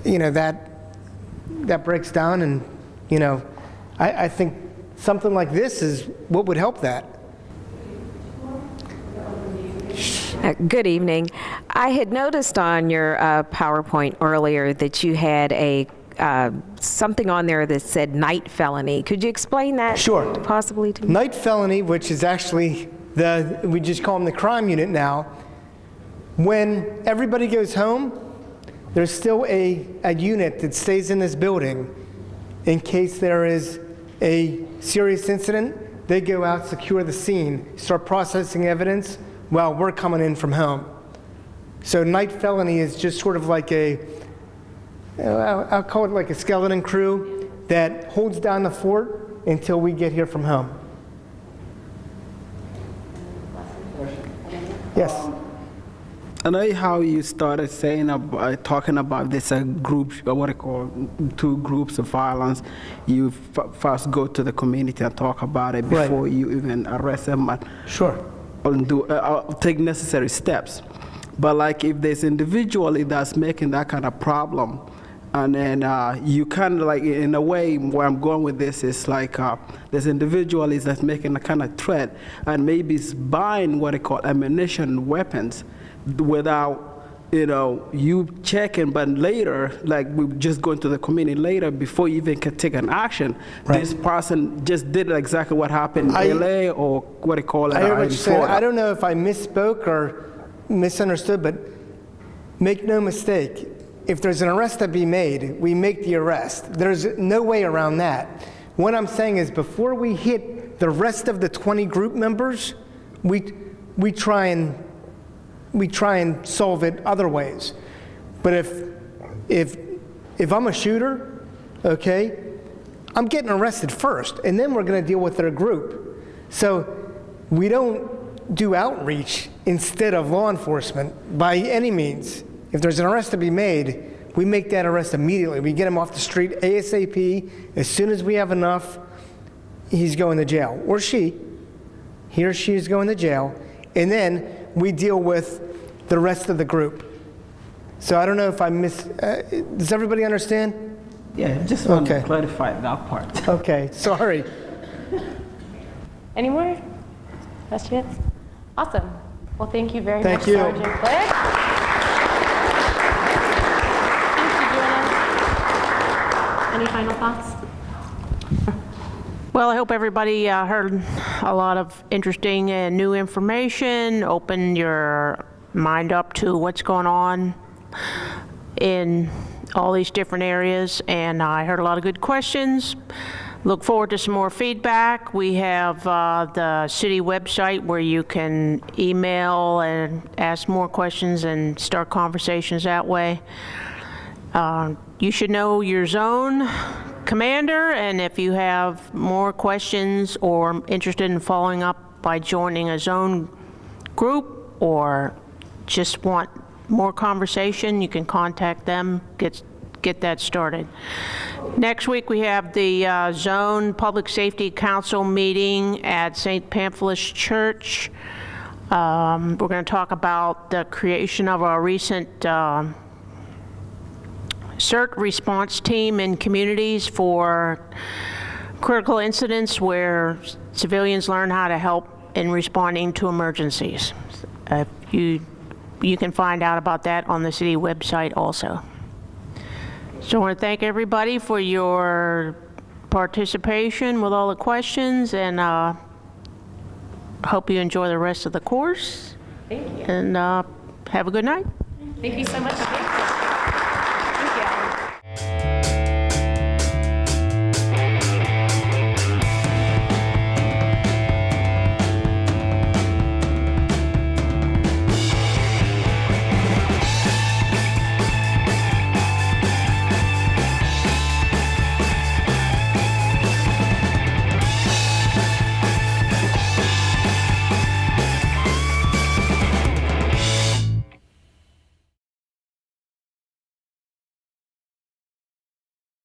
that breaks down, and, I think something like this is what would help that. Good evening. I had noticed on your PowerPoint earlier that you had a something on there that said night felony. Could you explain that? Sure. Possibly to me? Night felony, which is actually we just call them the crime unit now. When everybody goes home, there's still a unit that stays in this building in case there is a serious incident. They go out, secure the scene, start processing evidence while we're coming in from home. So night felony is just sort of like I'll call it like a skeleton crew that holds down the fort until we get here from home. Yes. I know how you started talking about this group, what I call two groups of violence. You first go to the community and talk about it before you even arrest them. Sure. And take necessary steps. But like if there's individually that's making that kind of problem, and then you kind of like, in a way, where I'm going with this is like there's individuals that's making a kind of threat and maybe is buying what I call ammunition, weapons, without you checking, but later, like we just go into the community later before you even can take an action. This person just did exactly what happened in LA or what I call it. I hear what you're saying. I don't know if I misspoke or misunderstood, but make no mistake, if there's an arrest to be made, we make the arrest. There's no way around that. What I'm saying is before we hit the rest of the 20 group members, we try and solve it other ways. But if I'm a shooter, okay, I'm getting arrested first, and then we're going to deal with their group. So we don't do outreach instead of law enforcement by any means. If there's an arrest to be made, we make that arrest immediately. We get him off the street ASAP. As soon as we have enough, he's going to jail. Or she. He or she is going to jail. And then we deal with the rest of the group. So I don't know if I does everybody understand? Yeah, just want to clarify that part. Okay, sorry. Any more questions? Awesome. Well, thank you very Thank much, you. Sergeant Glick. Any final thoughts? Well, I hope everybody heard a lot of interesting and new information, opened your mind up to what's going on in all these different areas, and I heard a lot of good questions. Look forward to some more feedback. We have the city website where you can email and ask more questions and start conversations that way. You should know your zone commander, and if you have more questions or interested in following up by joining a zone group or just want more conversation, you can contact them, get that started. Next week, we have the Zone Public Safety Council meeting at St. Pamphilus Church. We're going to talk about the creation of our recent CERT response team in communities for critical incidents where civilians learn how to help in responding to emergencies. You can find out about that on the city website also. So I want to thank everybody for your participation with all the questions, and hope you enjoy the rest of the course. Thank you. And have a good night. Thank you so much.